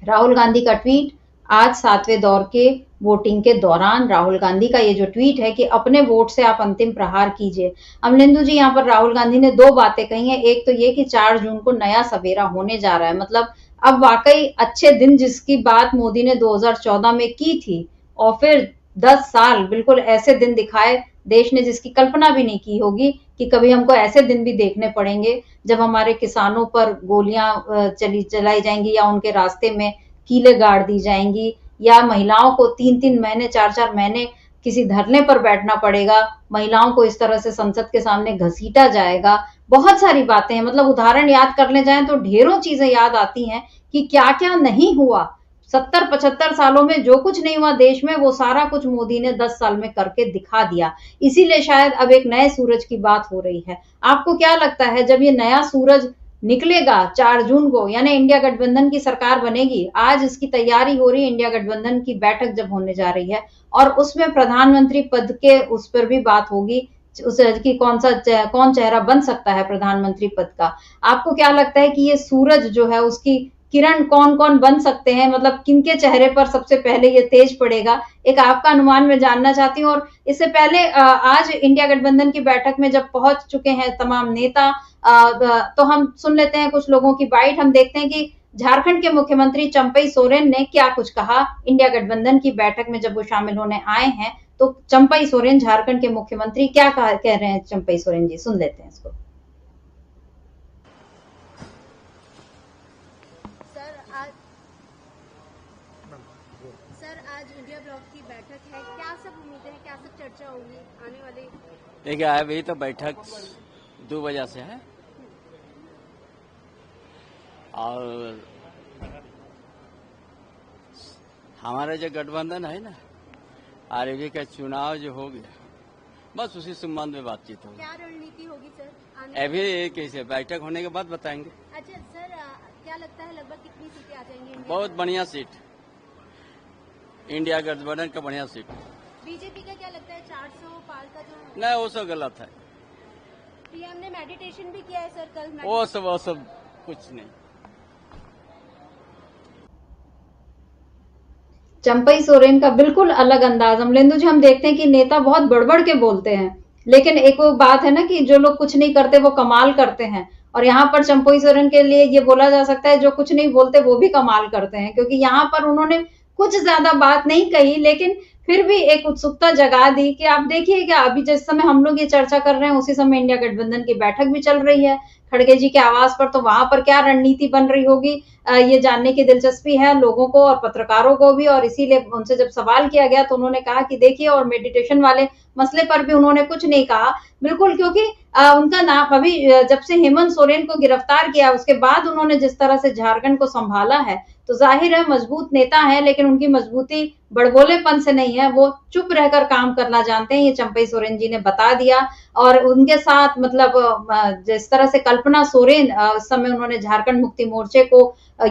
राहुल गांधी का ट्वीट आज 7वें दौर के वोटिंग के दौरान राहुल गांधी का ये जो ट्वीट है कि अपने वोट से आप अंतिम प्रहार कीजिए। अमलेंदु जी, यहाँ पर राहुल गांधी ने 2 बातें कही हैं। एक तो ये कि 4 जून को नया सवेरा होने जा रहा है, मतलब अब वाकई अच्छे दिन जिसकी बात मोदी ने 2014 में की थी और फिर 10 साल बिल्कुल ऐसे दिन दिखाए देश ने जिसकी कल्पना भी नहीं की होगी कि कभी हमको ऐसे दिन भी देखने पड़ेंगे जब हमारे किसानों पर गोलियां चलाई जाएंगी या उनके रास्ते में कीलें गाड़ दी जाएंगी, या महिलाओं को 3-3 महीने 4-4 महीने किसी धरने पर बैठना पड़ेगा, महिलाओं को इस तरह से संसद के सामने घसीटा जाएगा। बहुत सारी बातें हैं, मतलब उदाहरण याद करने जाएं तो ढेरों चीजें याद आती हैं कि क्या क्या नहीं हुआ। 70-75 सालों में जो कुछ नहीं हुआ देश में, वो सारा कुछ मोदी ने 10 साल में करके दिखा दिया। इसीलिए शायद अब एक नए सूरज की बात हो रही है। आपको क्या लगता है जब ये नया सूरज निकलेगा 4 जून को, यानी इंडिया गठबंधन की सरकार बनेगी, आज इसकी तैयारी हो रही है, इंडिया गठबंधन की बैठक जब होने जा रही है और उसमें प्रधानमंत्री पद के उस पर भी बात होगी कि कौन चेहरा बन सकता है प्रधानमंत्री पद का। आपको क्या लगता है कि ये सूरज जो है उसकी किरण कौन कौन बन सकते हैं, मतलब किनके चेहरे पर सबसे पहले ये तेज पड़ेगा? एक आपका अनुमान मैं जानना चाहती हूँ। और इससे पहले आज इंडिया गठबंधन की बैठक में जब पहुंच चुके हैं तमाम नेता, तो हम सुन लेते हैं कुछ लोगों की बाइट। हम देखते हैं कि झारखंड के मुख्यमंत्री चंपई सोरेन ने क्या कुछ कहा इंडिया गठबंधन की बैठक में जब वो शामिल होने आए हैं। तो चंपई सोरेन, झारखंड के मुख्यमंत्री, क्या कह रहे हैं चंपई सोरेन जी, सुन लेते हैं इसको। सर, आज इंडिया ब्लॉक की बैठक है, क्या सब उम्मीदें हैं, क्या सब चर्चा होगी आने वाले? देखिए, अभी तो बैठक 2 बजे से है और हमारा जो गठबंधन है ना, आरएलडी का चुनाव जो हो गया, बस उसी संबंध में बातचीत होगी। क्या रणनीति होगी सर अभी कैसे बैठक होने के बाद बताएंगे। अच्छा सर, क्या लगता है लगभग कितनी सीटें आ जाएंगी? बहुत बढ़िया सीट, इंडिया गठबंधन का बढ़िया सीट। बीजेपी का क्या लगता है 400 पार का जो? नहीं, वो सब गलत है। पीएम ने मेडिटेशन भी किया है सर कल। वो सब कुछ नहीं। चंपई सोरेन का बिल्कुल अलग अंदाज। अमलेंदु जी, हम देखते हैं कि नेता बहुत बड़बड़ के बोलते हैं, लेकिन एक वो बात है ना कि जो लोग कुछ नहीं करते वो कमाल करते हैं, और यहाँ पर चंपई सोरेन के लिए ये बोला जा सकता है जो कुछ नहीं बोलते वो भी कमाल करते हैं, क्योंकि यहाँ पर उन्होंने कुछ ज्यादा बात नहीं कही, लेकिन फिर भी एक उत्सुकता जगा दी कि आप देखिए कि अभी जिस समय हम लोग ये चर्चा कर रहे हैं उसी समय इंडिया गठबंधन की बैठक भी चल रही है खड़गे जी के आवास पर, तो वहां पर क्या रणनीति बन रही होगी ये जानने की दिलचस्पी है लोगों को और पत्रकारों को भी। और इसीलिए उनसे जब सवाल किया गया तो उन्होंने कहा कि देखिए, और मेडिटेशन वाले मसले पर भी उन्होंने कुछ नहीं कहा, बिल्कुल, क्योंकि उनका नाम अभी जब से हेमंत सोरेन को गिरफ्तार किया उसके बाद उन्होंने जिस तरह से झारखंड को संभाला है, तो जाहिर है मजबूत नेता है, लेकिन उनकी मजबूती बड़बोलेपन से नहीं है, वो चुप रहकर काम करना जानते हैं, ये चंपई सोरेन जी ने बता दिया। और उनके साथ मतलब जिस तरह से कल्पना सोरेन उस समय उन्होंने झारखंड मुक्ति मोर्चे को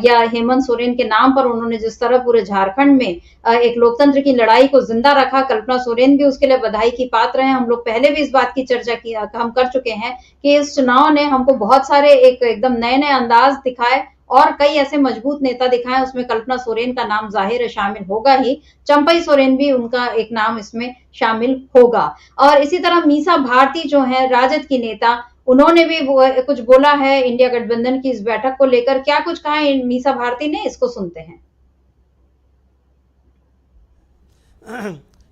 या हेमंत सोरेन के नाम पर उन्होंने जिस तरह पूरे झारखंड में एक लोकतंत्र की लड़ाई को जिंदा रखा, कल्पना सोरेन भी उसके लिए बधाई की पात्र हैं। हम लोग पहले भी इस बात की चर्चा की, हम कर चुके हैं कि इस चुनाव ने हमको बहुत सारे एकदम नए नए अंदाज दिखाए और कई ऐसे मजबूत नेता दिखाए, उसमें कल्पना सोरेन का नाम जाहिर शामिल होगा ही, चंपई सोरेन भी उनका एक नाम इसमें शामिल होगा। और इसी तरह मीसा भारती जो है राजद की नेता, उन्होंने भी कुछ बोला है इंडिया गठबंधन की इस बैठक को लेकर। क्या कुछ कहा है मीसा भारती ने, इसको सुनते हैं।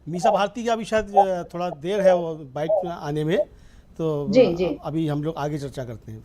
मीसा भारती का अभी शायद थोड़ा देर है वो बाइक में आने में, तो जी अभी हम लोग आगे चर्चा करते हैं।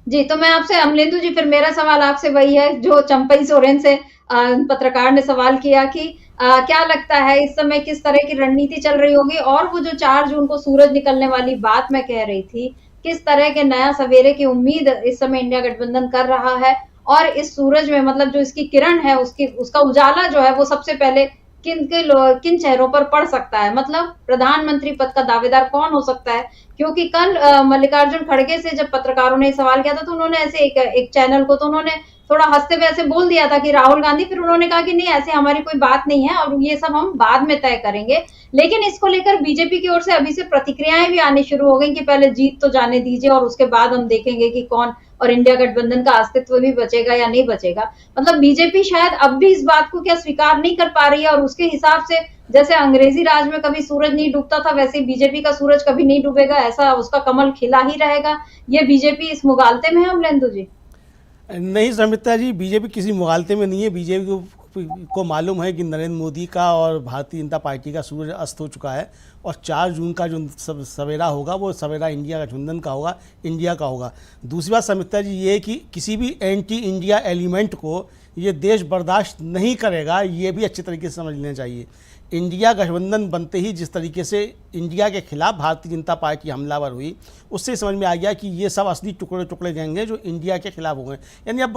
जी, तो मैं आपसे अमलेंदु जी, फिर मेरा सवाल आपसे वही है जो चंपई सोरेन से पत्रकार ने सवाल किया कि क्या लगता है इस समय किस तरह की रणनीति चल रही होगी, और वो जो 4 जून को सूरज निकलने वाली बात मैं कह रही थी, किस तरह के नया सवेरे की उम्मीद इस समय इंडिया गठबंधन कर रहा है, और इस सूरज में मतलब जो इसकी किरण है उसका उजाला जो है वो सबसे पहले किन चेहरों पर पड़ सकता है, मतलब प्रधानमंत्री पद का दावेदार कौन हो सकता है। क्योंकि कल मल्लिकार्जुन खड़गे से जब पत्रकारों ने सवाल किया था तो उन्होंने ऐसे एक चैनल को तो उन्होंने थोड़ा हंसते हुए ऐसे बोल दिया था कि राहुल गांधी, फिर उन्होंने कहा कि नहीं ऐसे हमारी कोई बात नहीं है और ये सब हम बाद में तय करेंगे। लेकिन इसको लेकर बीजेपी की ओर से अभी से प्रतिक्रियाएं भी आनी शुरू हो गई कि पहले जीत तो जाने दीजिए और उसके बाद हम देखेंगे कि कौन और इंडिया गठबंधन का अस्तित्व भी बचेगा या नहीं बचेगा। मतलब बीजेपी शायद अब भी इस बात को क्या स्वीकार नहीं कर पा रही है, और उसके हिसाब से जैसे अंग्रेजी राज में कभी सूरज नहीं डूबता था, वैसे बीजेपी का सूरज कभी नहीं डूबेगा, ऐसा उसका कमल खिला ही रहेगा। ये बीजेपी इस मुगालते में है अमलेंदु जी? नहीं समिता जी, बीजेपी किसी मुगालते में नहीं है। बीजेपी को मालूम है कि नरेंद्र मोदी का और भारतीय जनता पार्टी का सूरज अस्त हो चुका है, और 4 जून का जो सवेरा होगा वो सवेरा इंडिया गठबंधन का होगा, इंडिया का होगा। दूसरी बात समिता जी ये है कि किसी भी एंटी इंडिया एलिमेंट को ये देश बर्दाश्त नहीं करेगा, ये भी अच्छे तरीके से समझ लेना चाहिए। इंडिया गठबंधन बनते ही जिस तरीके से इंडिया के खिलाफ भारतीय जनता पार्टी हमलावर हुई, उससे समझ में आ गया कि ये सब असली टुकड़े टुकड़े गैंग हैं जो इंडिया के खिलाफ हो गए। यानी अब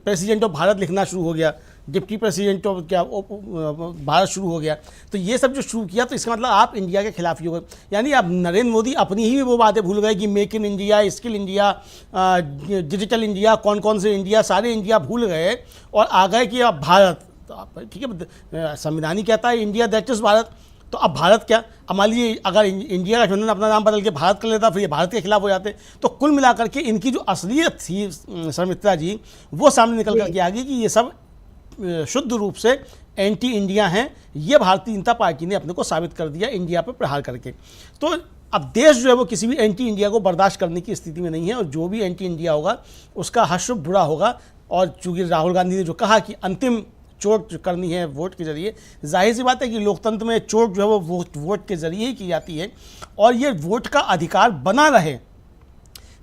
प्रेसिडेंट ऑफ भारत लिखना शुरू हो गया, डिप्टी प्रेसिडेंट ऑफ भारत शुरू हो गया, तो ये सब जो शुरू किया तो इसका मतलब आप इंडिया के खिलाफ ही हो गए। यानी अब नरेंद्र मोदी अपनी ही वो बातें भूल गए कि make in India, skill India, digital India, कौन कौन से इंडिया, सारे इंडिया भूल गए और आ गए कि अब भारत, ठीक है, संविधान ही कहता है इंडिया दैट इज भारत, तो अब भारत क्या। अब मान लीजिए अगर इंडिया गठबंधन अपना नाम बदल के भारत कर लेता, फिर ये भारत के खिलाफ हो जाते। तो कुल मिलाकर के इनकी जो असलियत थी शर्मित्रा जी, वो सामने निकल करके आ गई कि ये सब शुद्ध रूप से एंटी इंडिया हैं। ये भारतीय जनता पार्टी ने अपने को साबित कर दिया इंडिया पर प्रहार करके। तो अब देश जो है वो किसी भी एंटी इंडिया को बर्दाश्त करने की स्थिति में नहीं है, और जो भी एंटी इंडिया होगा उसका हश्र बुरा होगा। और चूँकि राहुल गांधी ने जो कहा कि अंतिम चोट करनी है वोट के जरिए, जाहिर सी बात है कि लोकतंत्र में चोट जो है वो वोट के जरिए ही की जाती है, और ये वोट का अधिकार बना रहे।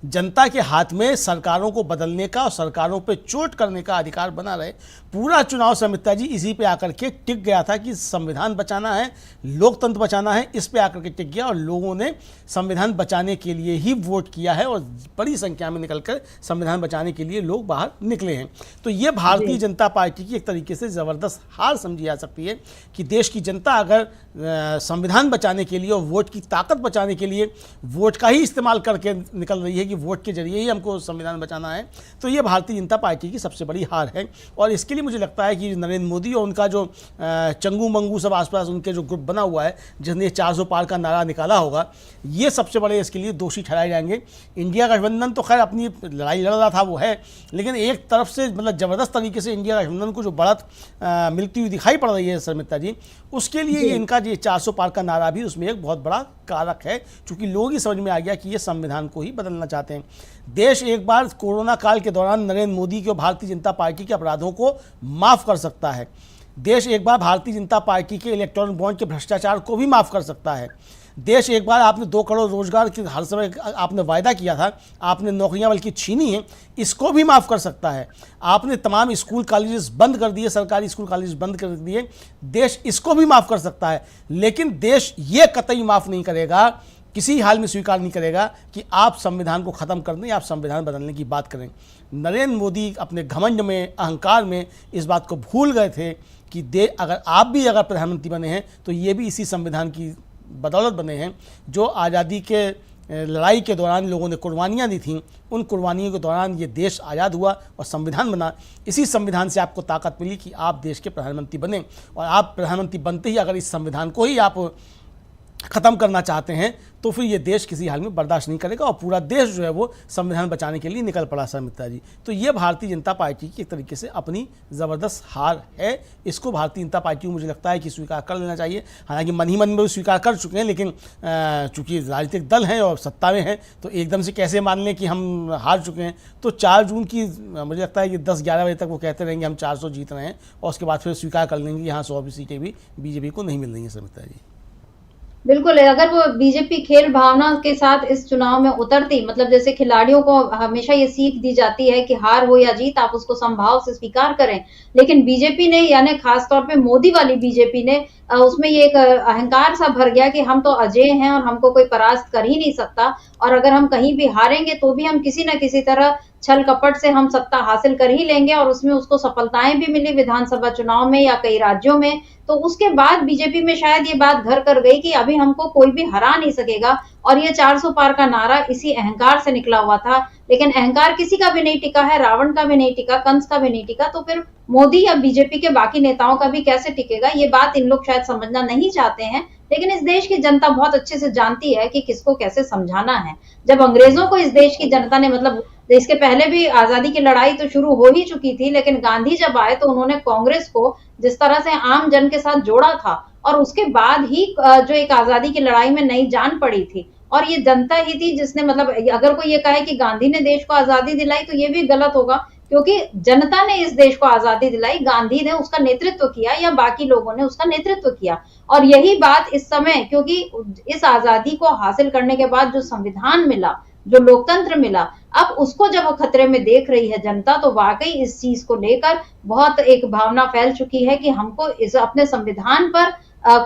जनता के हाथ में सरकारों को बदलने का और सरकारों पे चोट करने का अधिकार बना रहे। पूरा चुनाव समिता जी इसी पे आकर के टिक गया था कि संविधान बचाना है, लोकतंत्र बचाना है, इस पे आकर के टिक गया, और लोगों ने संविधान बचाने के लिए ही वोट किया है, और बड़ी संख्या में निकलकर संविधान बचाने के लिए लोग बाहर निकले हैं। तो ये भारतीय जनता पार्टी की एक तरीके से ज़बरदस्त हार समझी जा सकती है कि देश की जनता अगर संविधान बचाने के लिए और वोट की ताकत बचाने के लिए वोट का ही इस्तेमाल करके निकल रही है कि वोट के जरिए ही हमको संविधान बचाना है, तो ये भारतीय जनता पार्टी की सबसे बड़ी हार है। और इसके लिए मुझे लगता है कि नरेंद्र मोदी और उनका जो चंगू मंगू सब आसपास उनके जो ग्रुप बना हुआ है, जिसने 400 पार का नारा निकाला होगा, ये सबसे बड़े इसके लिए दोषी ठहराए जाएंगे। इंडिया गठबंधन तो खैर अपनी लड़ाई लड़ रहा था वो है, लेकिन एक तरफ से मतलब ज़बरदस्त तरीके से इंडिया गठबंधन को जो बढ़त मिलती हुई दिखाई पड़ रही है शर्मित्रा जी, उसके लिए इनका ये 400 पार का नारा भी उसमें एक बहुत बड़ा कारक है, क्योंकि लोगों की समझ में आ गया कि ये संविधान को ही बदलना चाहते हैं। देश एक बार कोरोना काल के दौरान नरेंद्र मोदी के और भारतीय जनता पार्टी के अपराधों को माफ़ कर सकता है, देश एक बार भारतीय जनता पार्टी के इलेक्ट्रॉनिक बॉन्ड के भ्रष्टाचार को भी माफ़ कर सकता है। देश एक बार, आपने 2 करोड़ रोजगार की हर समय आपने वायदा किया था, आपने नौकरियां बल्कि छीनी हैं, इसको भी माफ़ कर सकता है। आपने तमाम स्कूल कॉलेजेस बंद कर दिए, सरकारी स्कूल कॉलेज बंद कर दिए, देश इसको भी माफ़ कर सकता है। लेकिन देश ये कतई माफ़ नहीं करेगा, किसी हाल में स्वीकार नहीं करेगा कि आप संविधान को ख़त्म कर दें, आप संविधान बदलने की बात करें। नरेंद्र मोदी अपने घमंड में, अहंकार में इस बात को भूल गए थे कि अगर आप भी अगर प्रधानमंत्री बने हैं तो ये भी इसी संविधान की बदौलत बने हैं। जो आज़ादी के लड़ाई के दौरान लोगों ने कुर्बानियाँ दी थीं, उन कुर्बानियों के दौरान ये देश आज़ाद हुआ और संविधान बना। इसी संविधान से आपको ताकत मिली कि आप देश के प्रधानमंत्री बने, और आप प्रधानमंत्री बनते ही अगर इस संविधान को ही आप ख़त्म करना चाहते हैं तो फिर ये देश किसी हाल में बर्दाश्त नहीं करेगा और पूरा देश जो है वो संविधान बचाने के लिए निकल पड़ा। सर मित्रा जी, तो ये भारतीय जनता पार्टी की एक तरीके से अपनी ज़बरदस्त हार है। इसको भारतीय जनता पार्टी को मुझे लगता है कि स्वीकार कर लेना चाहिए। हालांकि मन ही मन में वो स्वीकार कर चुके हैं, लेकिन चूँकि राजनीतिक दल हैं और सत्ता में हैं तो एकदम से कैसे मान लें कि हम हार चुके हैं। तो 4 जून की मुझे लगता है कि 10-11 बजे तक वो कहते रहेंगे हम 400 जीत रहे हैं, और उसके बाद फिर स्वीकार कर लेंगे कि यहाँ 100 सीटें भी बीजेपी को नहीं मिल रही हैं। सर मित्रा जी, बिल्कुल, अगर वो बीजेपी खेल भावना के साथ इस चुनाव में उतरती, मतलब जैसे खिलाड़ियों को हमेशा ये सीख दी जाती है कि हार हो या जीत आप उसको समभाव से स्वीकार करें, लेकिन बीजेपी ने, यानी खासतौर पे मोदी वाली बीजेपी ने, उसमें ये एक अहंकार सा भर गया कि हम तो अजय हैं और हमको कोई परास्त कर ही नहीं सकता, और अगर हम कहीं भी हारेंगे तो भी हम किसी न किसी तरह छल कपट से हम सत्ता हासिल कर ही लेंगे। और उसमें उसको सफलताएं भी मिली विधानसभा चुनाव में या कई राज्यों में। तो उसके बाद बीजेपी में शायद ये बात घर कर गई कि अभी हमको कोई भी हरा नहीं सकेगा, और ये 400 पार का नारा इसी अहंकार से निकला हुआ था। लेकिन अहंकार किसी का भी नहीं टिका है, रावण का भी नहीं टिका, कंस का भी नहीं टिका, तो फिर मोदी या बीजेपी के बाकी नेताओं का भी कैसे टिकेगा? ये बात इन लोग शायद समझना नहीं चाहते हैं, लेकिन इस देश की जनता बहुत अच्छे से जानती है कि किसको कैसे समझाना है। जब अंग्रेजों को इस देश की जनता ने, मतलब इसके पहले भी आजादी की लड़ाई तो शुरू हो ही चुकी थी, लेकिन गांधी जब आए तो उन्होंने कांग्रेस को जिस तरह से आम जन के साथ जोड़ा था, और उसके बाद ही जो एक आजादी की लड़ाई में नई जान पड़ी थी, और ये जनता ही थी जिसने, मतलब अगर कोई ये कहे कि गांधी ने देश को आजादी दिलाई तो ये भी गलत होगा, क्योंकि जनता ने इस देश को आजादी दिलाई, गांधी ने उसका नेतृत्व किया या बाकी लोगों ने उसका नेतृत्व किया। और यही बात इस समय, क्योंकि इस आजादी को हासिल करने के बाद जो संविधान मिला, जो लोकतंत्र मिला, अब उसको जब वो खतरे में देख रही है जनता, तो वाकई इस चीज को लेकर बहुत एक भावना फैल चुकी है कि हमको इस अपने संविधान पर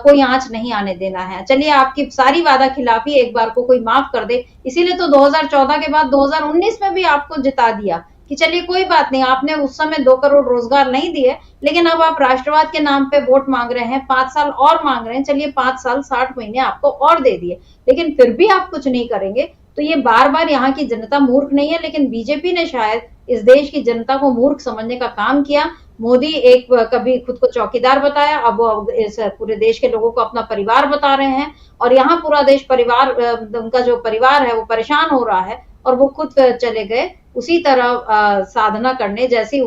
कोई आंच नहीं आने देना है। चलिए, आपकी सारी वादा खिलाफी एक बार को कोई माफ कर दे, इसीलिए तो 2014 के बाद 2019 में भी आपको जिता दिया कि चलिए कोई बात नहीं, आपने उस समय 2 करोड़ रोजगार नहीं दिए, लेकिन अब आप राष्ट्रवाद के नाम पे वोट मांग रहे हैं, 5 साल और मांग रहे हैं, चलिए 5 साल 60 महीने आपको और दे दिए, लेकिन फिर भी आप कुछ नहीं करेंगे। तो ये बार बार यहाँ की जनता मूर्ख नहीं है, लेकिन बीजेपी ने शायद इस देश की जनता को मूर्ख समझने का काम किया। मोदी एक कभी खुद को चौकीदार बताया, अब वो इस पूरे देश के लोगों को अपना परिवार बता रहे हैं, और यहाँ पूरा देश परिवार, उनका जो परिवार है वो परेशान हो रहा है, और वो खुद चले गए उसी तरह साधना करने, जैसी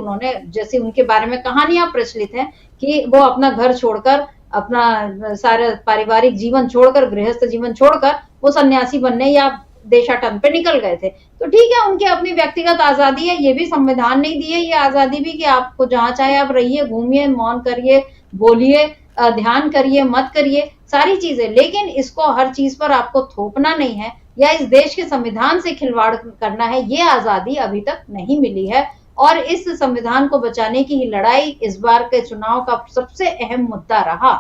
उनके बारे में कहानियां प्रचलित हैं कि वो अपना घर छोड़कर, अपना सारा पारिवारिक जीवन छोड़कर, गृहस्थ जीवन छोड़कर वो सन्यासी बनने या देशाटन पे निकल गए थे। तो ठीक है, उनकी अपनी व्यक्तिगत आजादी है, ये भी संविधान नहीं दी है ये आजादी भी कि आपको जहां चाहे आप रहिए, घूमिए, मौन करिए, बोलिए, ध्यान करिए, मत करिए, सारी चीजें, लेकिन इसको हर चीज पर आपको थोपना नहीं है या इस देश के संविधान से खिलवाड़ करना है। ये आजादी अभी तक नहीं मिली है, और इस संविधान को बचाने की ही लड़ाई इस बार के चुनाव का सबसे अहम मुद्दा रहा।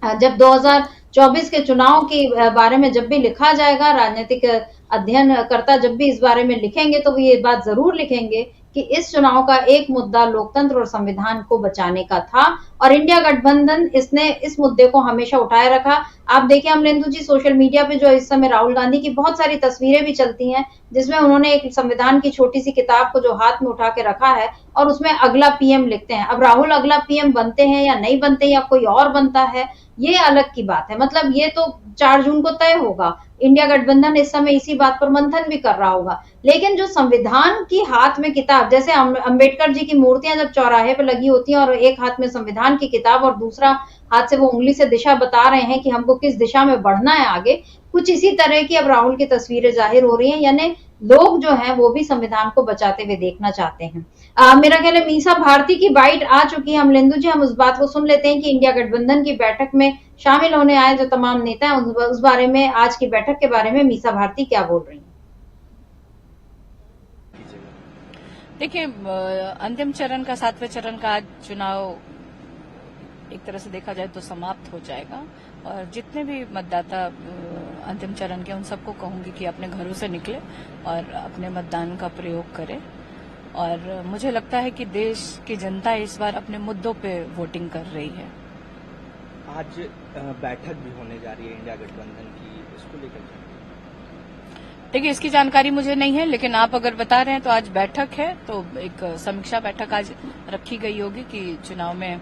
जब 2024 के चुनाव के बारे में जब भी लिखा जाएगा, राजनीतिक अध्ययनकर्ता जब भी इस बारे में लिखेंगे तो वो ये बात जरूर लिखेंगे कि इस चुनाव का एक मुद्दा लोकतंत्र और संविधान को बचाने का था, और इंडिया गठबंधन इसने इस मुद्दे को हमेशा उठाए रखा। आप देखिए अमलेंदु जी, सोशल मीडिया पे जो इस समय राहुल गांधी की बहुत सारी तस्वीरें भी चलती हैं, जिसमें उन्होंने एक संविधान की छोटी सी किताब को जो हाथ में उठा के रखा है, और उसमें अगला पीएम लिखते हैं। अब राहुल अगला पीएम बनते हैं या नहीं बनते, या कोई और बनता है, ये अलग की बात है, मतलब ये तो 4 जून को तय होगा। इंडिया गठबंधन इस समय इसी बात पर मंथन भी कर रहा होगा, लेकिन जो संविधान की हाथ में किताब, जैसे अंबेडकर जी की मूर्तियां जब चौराहे पे लगी होती हैं और एक हाथ में संविधान की किताब और दूसरा हाथ से वो उंगली से दिशा बता रहे हैं कि हमको किस दिशा में बढ़ना है आगे, कुछ इसी तरह की अब राहुल की तस्वीरें जाहिर हो रही हैं। यानी लोग जो हैं वो भी संविधान को बचाते हुए देखना चाहते हैं। मेरा ख्याल है मीसा भारती की बाइट आ चुकी है। अमलेंदु जी, हम उस बात को सुन लेते हैं कि इंडिया गठबंधन की बैठक में शामिल होने आए जो तमाम नेता हैं, उस बारे में, आज की बैठक के बारे में मीसा भारती क्या बोल रही हैं। देखिए, अंतिम चरण का 7वें चरण का आज चुनाव एक तरह से देखा जाए तो समाप्त हो जाएगा और जितने भी मतदाता अंतिम चरण के, उन सबको कहूंगी कि अपने घरों से निकले और अपने मतदान का प्रयोग करें। और मुझे लगता है कि देश की जनता इस बार अपने मुद्दों पे वोटिंग कर रही है। आज बैठक भी होने जा रही है इंडिया गठबंधन की, इसको लेकर देखिए, इसकी जानकारी मुझे नहीं है, लेकिन आप अगर बता रहे हैं तो आज बैठक है, तो एक समीक्षा बैठक आज रखी गई होगी कि चुनाव में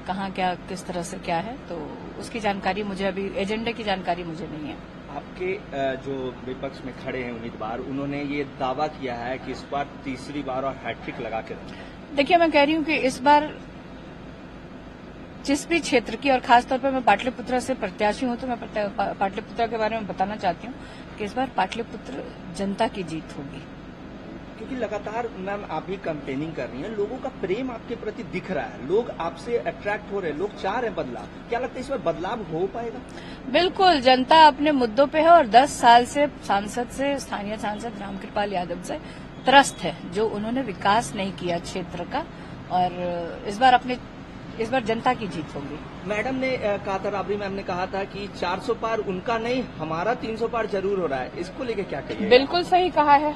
कहाँ क्या, किस तरह से क्या है, तो उसकी जानकारी मुझे अभी, एजेंडे की जानकारी मुझे नहीं है। आपके जो विपक्ष में खड़े हैं उम्मीदवार, उन्होंने ये दावा किया है कि इस बार तीसरी बार और हैट्रिक लगा के रखेंगे। देखिए, मैं कह रही हूँ कि इस बार जिस भी क्षेत्र की, और खासतौर पर मैं पाटलिपुत्र से प्रत्याशी हूं, तो मैं पाटलिपुत्र के बारे में बताना चाहती हूँ कि इस बार पाटलिपुत्र जनता की जीत होगी। क्योंकि लगातार मैम आप भी कैंपेनिंग कर रही हैं, लोगों का प्रेम आपके प्रति दिख रहा है, लोग आपसे अट्रैक्ट हो रहे हैं, लोग चाह रहे हैं बदलाव। क्या लगता है इस बार बदलाव हो पाएगा? बिल्कुल, जनता अपने मुद्दों पे है और 10 साल से सांसद से, स्थानीय सांसद रामकृपाल यादव से त्रस्त है, जो उन्होंने विकास नहीं किया क्षेत्र का, और इस बार जनता की जीत होगी। मैडम ने कहा था, राबड़ी मैम ने कहा था कि 400 पार उनका नहीं, हमारा 300 पार जरूर हो रहा है, इसको लेके क्या कहिए? बिल्कुल सही कहा है,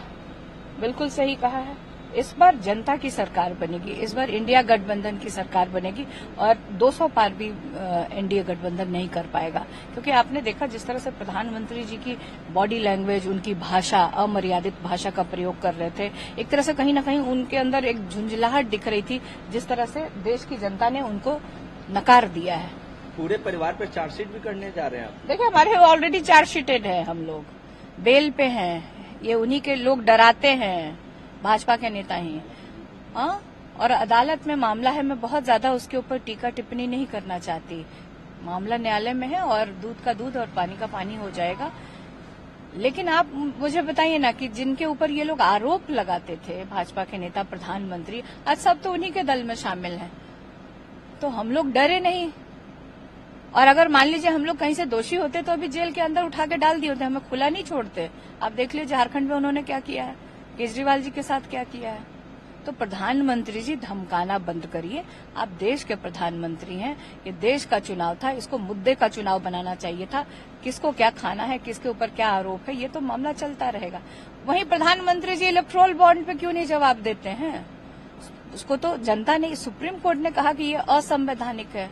बिल्कुल सही कहा है। इस बार जनता की सरकार बनेगी, इस बार इंडिया गठबंधन की सरकार बनेगी और 200 पार भी एनडीए गठबंधन नहीं कर पाएगा। क्योंकि आपने देखा जिस तरह से प्रधानमंत्री जी की बॉडी लैंग्वेज, उनकी भाषा, अमर्यादित भाषा का प्रयोग कर रहे थे, एक तरह से कहीं ना कहीं उनके अंदर एक झुंझलाहट दिख रही थी, जिस तरह से देश की जनता ने उनको नकार दिया है। पूरे परिवार पर चार्जशीट भी करने जा रहे हैं आप? देखिए, हमारे ऑलरेडी चार्जशीटेड है, हम लोग बेल पे हैं, ये उन्हीं के लोग डराते हैं, भाजपा के नेता ही। और अदालत में मामला है, मैं बहुत ज्यादा उसके ऊपर टीका टिप्पणी नहीं करना चाहती। मामला न्यायालय में है और दूध का दूध और पानी का पानी हो जाएगा। लेकिन आप मुझे बताइए ना कि जिनके ऊपर ये लोग आरोप लगाते थे, भाजपा के नेता, प्रधानमंत्री, आज सब तो उन्हीं के दल में शामिल हैं, तो हम लोग डरे नहीं। और अगर मान लीजिए हम लोग कहीं से दोषी होते तो अभी जेल के अंदर उठा के डाल दिए होते, हमें खुला नहीं छोड़ते। आप देख लीजिए झारखंड में उन्होंने क्या किया है, केजरीवाल जी के साथ क्या किया है। तो प्रधानमंत्री जी, धमकाना बंद करिए। आप देश के प्रधानमंत्री हैं, ये देश का चुनाव था, इसको मुद्दे का चुनाव बनाना चाहिए था। किसको क्या खाना है, किसके ऊपर क्या आरोप है, ये तो मामला चलता रहेगा। वहीं प्रधानमंत्री जी इलेक्ट्रोल बॉन्ड पे क्यों नहीं जवाब देते हैं? उसको तो जनता ने, सुप्रीम कोर्ट ने कहा कि ये असंवैधानिक है,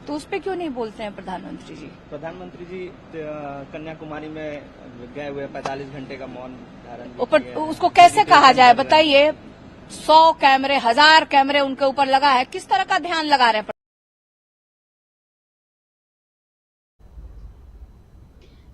तो उस पर क्यों नहीं बोलते हैं प्रधानमंत्री जी? प्रधानमंत्री जी कन्याकुमारी में गए हुए 45 घंटे का मौन धारण ऊपर, उसको कैसे कहा जाए बताइए? 100 कैमरे, 1000 कैमरे उनके ऊपर लगा है, किस तरह का ध्यान लगा रहे हैं?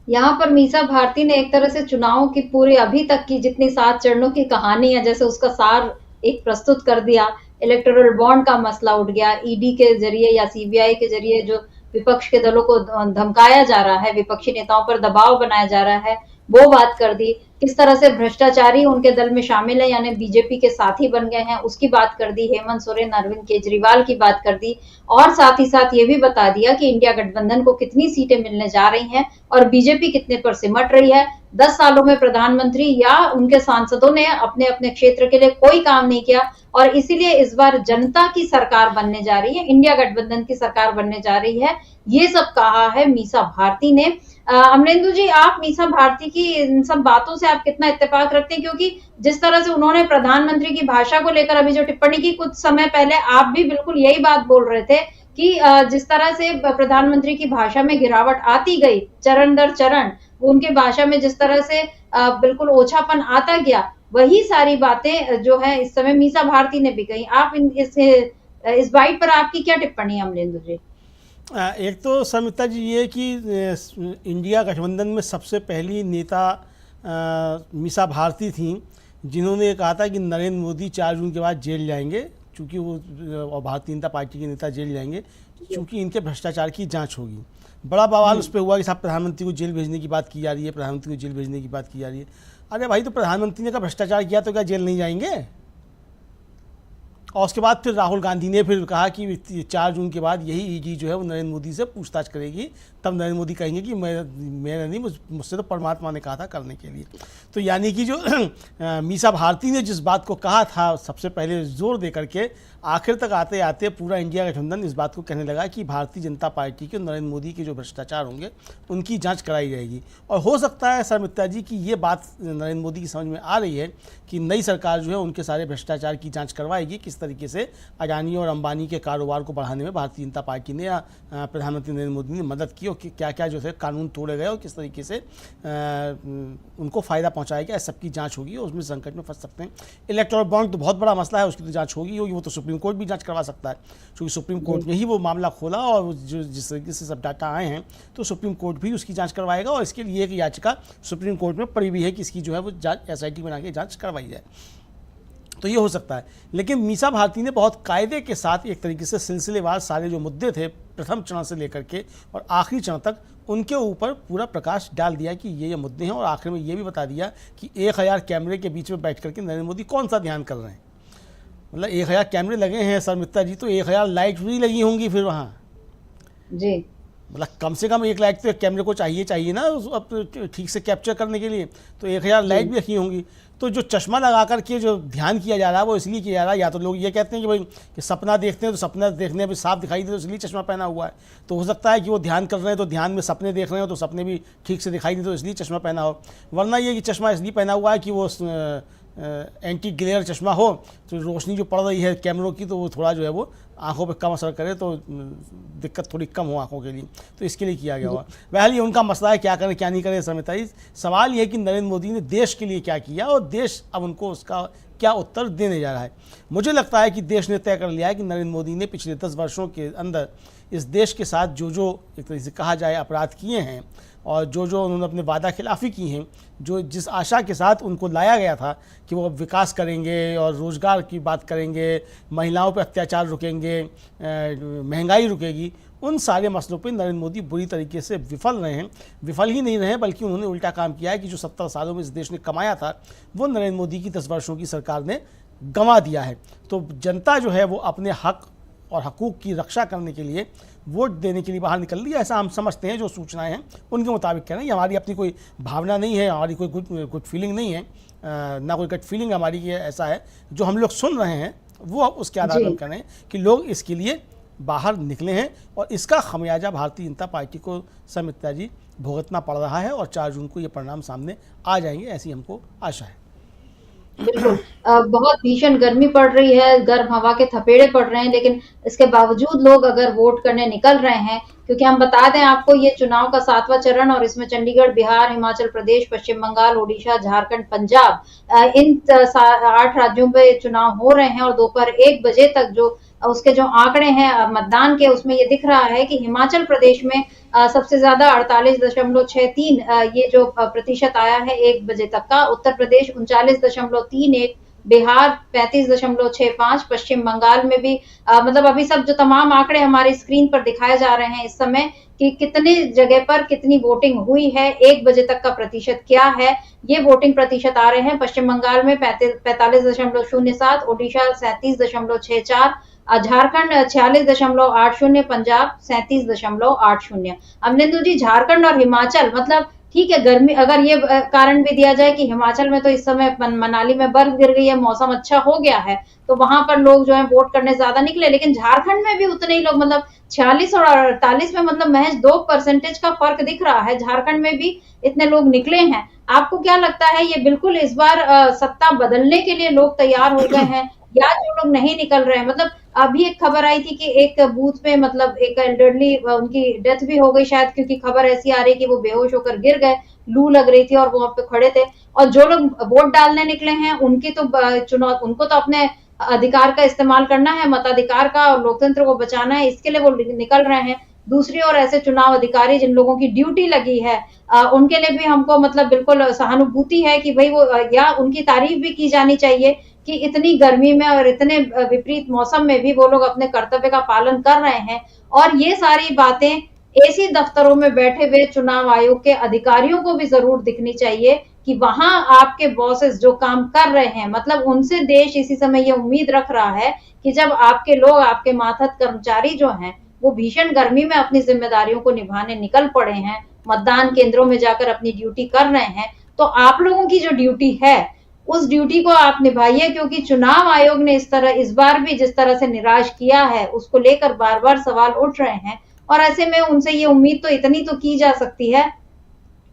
यहाँ पर मीसा भारती ने एक तरह से चुनाव की पूरी अभी तक की जितनी 7 चरणों की कहानी है, जैसे उसका सार एक प्रस्तुत कर दिया। इलेक्टोरल बॉन्ड का मसला उठ गया, ईडी के जरिए या सीबीआई के जरिए जो विपक्ष के दलों को धमकाया जा रहा है, विपक्षी नेताओं पर दबाव बनाया जा रहा है, वो बात कर दी। किस तरह से भ्रष्टाचारी उनके दल में शामिल है, यानी बीजेपी के साथी बन गए हैं, उसकी बात कर दी। हेमंत सोरेन, अरविंद केजरीवाल की बात कर दी, और साथ ही साथ ये भी बता दिया कि इंडिया गठबंधन को कितनी सीटें मिलने जा रही हैं और बीजेपी कितने पर सिमट रही है। 10 सालों में प्रधानमंत्री या उनके सांसदों ने अपने अपने क्षेत्र के लिए कोई काम नहीं किया और इसीलिए इस बार जनता की सरकार बनने जा रही है, इंडिया गठबंधन की सरकार बनने जा रही है। ये सब कहा है मीसा भारती ने। अमलेंदु जी, आप मीसा भारती की इन सब बातों से आप कितना इत्तेफाक रखते हैं? क्योंकि जिस तरह से उन्होंने प्रधानमंत्री की भाषा को लेकर अभी जो टिप्पणी की, कुछ समय पहले आप भी बिल्कुल यही बात बोल रहे थे कि जिस तरह से प्रधानमंत्री की भाषा में गिरावट आती गई चरण दर चरण, उनकी भाषा में जिस तरह से बिल्कुल ओछापन आता गया, वही सारी बातें जो है इस समय मीसा भारती ने भी कही। आप इस बाइट पर आपकी क्या टिप्पणी है अमलेंदु जी? एक तो समिता जी ये कि इंडिया गठबंधन में सबसे पहली नेता मीसा भारती थी, जिन्होंने कहा था कि नरेंद्र मोदी 4 जून के बाद जेल जाएंगे, चूँकि वो और भारतीय जनता पार्टी के नेता जेल जाएंगे चूँकि इनके भ्रष्टाचार की जांच होगी। बड़ा बवाल उस पर हुआ कि साहब प्रधानमंत्री को जेल भेजने की बात की जा रही है, प्रधानमंत्री को जेल भेजने की बात की जा रही है। अरे भाई, तो प्रधानमंत्री ने कहा भ्रष्टाचार किया तो क्या जेल नहीं जाएंगे? और उसके बाद फिर राहुल गांधी ने फिर कहा कि 4 जून के बाद यही ईडी जो है वो नरेंद्र मोदी से पूछताछ करेगी, तब नरेंद्र मोदी कहेंगे कि मैं नहीं, मुझसे तो परमात्मा ने कहा था करने के लिए। तो यानी कि जो मीसा भारती ने जिस बात को कहा था सबसे पहले जोर दे करके, आखिर तक आते आते पूरा इंडिया गठबंधन इस बात को कहने लगा कि भारतीय जनता पार्टी के नरेंद्र मोदी के जो भ्रष्टाचार होंगे उनकी जांच कराई जाएगी। और हो सकता है शर्मिष्ठा जी कि ये बात नरेंद्र मोदी की समझ में आ रही है कि नई सरकार जो है उनके सारे भ्रष्टाचार की जांच करवाएगी, किस तरीके से अडानी और अंबानी के कारोबार को बढ़ाने में भारतीय जनता पार्टी ने या प्रधानमंत्री नरेंद्र मोदी ने मदद की, और क्या क्या जो है कानून तोड़े गए और किस तरीके से उनको फ़ायदा पहुँचाया गया, सबकी जाँच होगी और उसमें संकट में फंस सकते हैं। इलेक्टोरल बॉन्ड तो बहुत बड़ा मसला है, उसकी तो जाँच होगी, वो तो सुप्रीम कोर्ट भी जांच करवा सकता है, क्योंकि सुप्रीम कोर्ट ने ही वो मामला खोला और जो जिस तरीके से सब डाटा आए हैं तो सुप्रीम कोर्ट भी उसकी जांच करवाएगा। और इसके लिए एक याचिका सुप्रीम कोर्ट में पड़ी हुई है कि इसकी जो है वो जांच SIT बना के जांच करवाई जाए, तो ये हो सकता है। लेकिन मीसा भारती ने बहुत कायदे के साथ एक तरीके से सिलसिलेवार सारे जो मुद्दे थे प्रथम चरण से लेकर के और आखिरी चरण तक, उनके ऊपर पूरा प्रकाश डाल दिया कि ये मुद्दे हैं, और आखिर में ये भी बता दिया कि 1000 कैमरे के बीच में बैठ करके नरेंद्र मोदी कौन सा ध्यान कर रहे हैं। मतलब 1000 कैमरे लगे हैं शर्मिष्ठा जी, तो 1000 लाइट भी लगी होंगी फिर वहाँ जी। मतलब कम से कम 1 लाइट तो एक कैमरे को चाहिए ना अब ठीक से कैप्चर करने के लिए, तो 1000 लाइट भी रखी होंगी। तो जो चश्मा लगा करके जो ध्यान किया जा रहा है वो इसलिए किया जा रहा है, या तो लोग ये कहते हैं कि भाई कि सपना देखते हैं तो सपना देखने में साफ दिखाई दे तो इसलिए चश्मा पहना हुआ है, तो हो सकता है कि वो ध्यान कर रहे हैं तो ध्यान में सपने देख रहे हो तो सपने भी ठीक से दिखाई दे तो इसलिए चश्मा पहना हो, वरना ये कि चश्मा इसलिए पहना हुआ है कि वो एंटी ग्लेयर चश्मा हो, तो रोशनी जो पड़ रही है कैमरों की तो वो थोड़ा जो है वो आंखों पे कम असर करे, तो दिक्कत थोड़ी कम हो आंखों के लिए, तो इसके लिए किया गया हुआ। वह ये उनका मसला है, क्या करें क्या नहीं करें शर्मिष्ठा जी। सवाल ये है कि नरेंद्र मोदी ने देश के लिए क्या किया और देश अब उनको उसका क्या उत्तर देने जा रहा है। मुझे लगता है कि देश ने तय कर लिया है कि नरेंद्र मोदी ने पिछले 10 वर्षों के अंदर इस देश के साथ जो एक तरह से कहा जाए अपराध किए हैं और जो उन्होंने अपने वादा खिलाफ़ी की हैं, जो जिस आशा के साथ उनको लाया गया था कि वो विकास करेंगे और रोज़गार की बात करेंगे, महिलाओं पर अत्याचार रुकेंगे, महंगाई रुकेगी, उन सारे मसलों पे नरेंद्र मोदी बुरी तरीके से विफल रहे हैं। विफल ही नहीं रहे बल्कि उन्होंने उल्टा काम किया है कि जो 70 सालों में इस देश ने कमाया था वो नरेंद्र मोदी की 10 वर्षों की सरकार ने गंवा दिया है। तो जनता जो है वो अपने हक और हकूक़ की रक्षा करने के लिए वोट देने के लिए बाहर निकल रही है, ऐसा हम समझते हैं। जो सूचनाएं हैं उनके मुताबिक कह रहे हैं, ये हमारी अपनी कोई भावना नहीं है, हमारी कोई गुड फीलिंग नहीं है, ना कोई गट फीलिंग हमारी, ये ऐसा है जो हम लोग सुन रहे हैं वो उसके आधार पर कह रहे हैं कि लोग इसके लिए बाहर निकले हैं और इसका खमियाजा भारतीय जनता पार्टी को शर्मिष्ठा जी भुगतना पड़ रहा है और 4 जून को ये परिणाम सामने आ जाएंगे, ऐसी हमको आशा है। बिल्कुल। बहुत भीषण गर्मी पड़ रही है, गर्म हवा के थपेड़े पड़ रहे हैं, लेकिन इसके बावजूद लोग अगर वोट करने निकल रहे हैं, क्योंकि हम बता दें आपको ये चुनाव का 7वां चरण और इसमें चंडीगढ़, बिहार, हिमाचल प्रदेश, पश्चिम बंगाल, ओडिशा, झारखंड, पंजाब, इन 8 राज्यों पे चुनाव हो रहे हैं। और दोपहर 1 बजे तक जो उसके जो आंकड़े हैं मतदान के, उसमें ये दिख रहा है कि हिमाचल प्रदेश में सबसे ज्यादा 48.63 ये जो प्रतिशत आया है 1 बजे तक का, उत्तर प्रदेश 39.31, बिहार 35.65, पश्चिम बंगाल में भी मतलब अभी सब जो तमाम आंकड़े हमारी स्क्रीन पर दिखाए जा रहे हैं इस समय कि कितने जगह पर कितनी वोटिंग हुई है, 1 बजे तक का प्रतिशत क्या है, ये वोटिंग प्रतिशत आ रहे हैं। पश्चिम बंगाल में 45.07, ओडिशा 37.64, झारखंड 46.80, पंजाब 37.80। अमलेंदु जी, झारखंड और हिमाचल, मतलब ठीक है गर्मी, अगर ये कारण भी दिया जाए कि हिमाचल में तो इस समय मनाली में बर्फ गिर गई है, मौसम अच्छा हो गया है, तो वहां पर लोग जो है वोट करने ज्यादा निकले, लेकिन झारखंड में भी उतने ही लोग, मतलब 46 और 48 में मतलब महज 2% का फर्क दिख रहा है, झारखंड में भी इतने लोग निकले हैं। आपको क्या लगता है ये बिल्कुल इस बार सत्ता बदलने के लिए लोग तैयार हो गए हैं, या जो लोग नहीं निकल रहे हैं? मतलब अभी एक खबर आई थी कि एक बूथ पे मतलब एक एल्डरली उनकी डेथ भी हो गई शायद, क्योंकि खबर ऐसी आ रही कि वो बेहोश होकर गिर गए, लू लग रही थी और वो वहां पे खड़े थे। और जो लोग वोट डालने निकले हैं उनकी तो चुनाव, उनको तो अपने अधिकार का इस्तेमाल करना है, मताधिकार का, और लोकतंत्र को बचाना है, इसके लिए वो निकल रहे हैं। दूसरी ओर ऐसे चुनाव अधिकारी जिन लोगों की ड्यूटी लगी है उनके लिए भी हमको मतलब बिल्कुल सहानुभूति है कि भाई वो, या उनकी तारीफ भी की जानी चाहिए कि इतनी गर्मी में और इतने विपरीत मौसम में भी वो लोग अपने कर्तव्य का पालन कर रहे हैं। और ये सारी बातें एसी दफ्तरों में बैठे हुए चुनाव आयोग के अधिकारियों को भी जरूर दिखनी चाहिए कि वहां आपके बॉसेस जो काम कर रहे हैं, मतलब उनसे देश इसी समय ये उम्मीद रख रहा है कि जब आपके लोग, आपके मातहत कर्मचारी जो हैं, वो भीषण गर्मी में अपनी जिम्मेदारियों को निभाने निकल पड़े हैं, मतदान केंद्रों में जाकर अपनी ड्यूटी कर रहे हैं, तो आप लोगों की जो ड्यूटी है उस ड्यूटी को आप निभाइए, क्योंकि चुनाव आयोग ने इस बार भी जिस तरह से निराश किया है उसको लेकर बार बार सवाल उठ रहे हैं। और ऐसे में उनसे ये उम्मीद तो इतनी तो की जा सकती है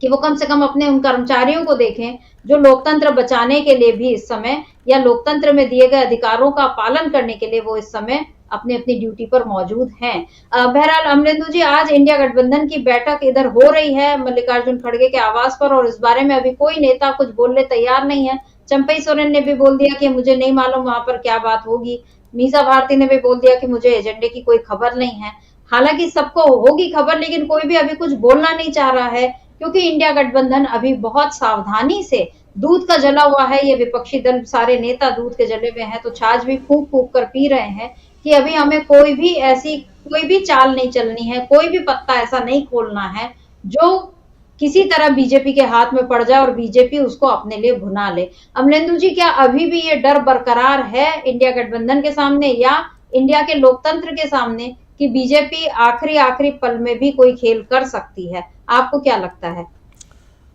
कि वो कम से कम अपने उन कर्मचारियों को देखें जो लोकतंत्र बचाने के लिए भी इस समय, या लोकतंत्र में दिए गए अधिकारों का पालन करने के लिए वो इस समय अपनी अपनी ड्यूटी पर मौजूद हैं। बहरहाल अमलेंदु जी, आज इंडिया गठबंधन की बैठक इधर हो रही है मल्लिकार्जुन खड़गे के आवास पर, और इस बारे में अभी कोई नेता कुछ बोलने तैयार नहीं है। चंपई सोरेन ने भी बोल दिया कि मुझे नहीं मालूम वहां पर क्या बात होगी। मीसा भारती ने भी बोल दिया कि मुझे एजेंडे की कोई खबर नहीं है। हालांकि सबको होगी खबर, लेकिन कोई भी अभी कुछ बोलना नहीं चाह रहा है, क्योंकि इंडिया गठबंधन अभी बहुत सावधानी से, दूध का जला हुआ है ये विपक्षी दल, सारे नेता दूध के जले हुए हैं, तो छाछ भी फूंक फूंक कर पी रहे हैं कि अभी हमें कोई भी चाल नहीं चलनी है, कोई भी पत्ता ऐसा नहीं खोलना है जो किसी तरह बीजेपी के हाथ में पड़ जाए और बीजेपी उसको अपने लिए भुना ले। अमलेंदु जी, क्या अभी भी ये डर बरकरार है इंडिया गठबंधन के सामने या इंडिया के लोकतंत्र के सामने कि बीजेपी आखिरी पल में भी कोई खेल कर सकती है? आपको क्या लगता है?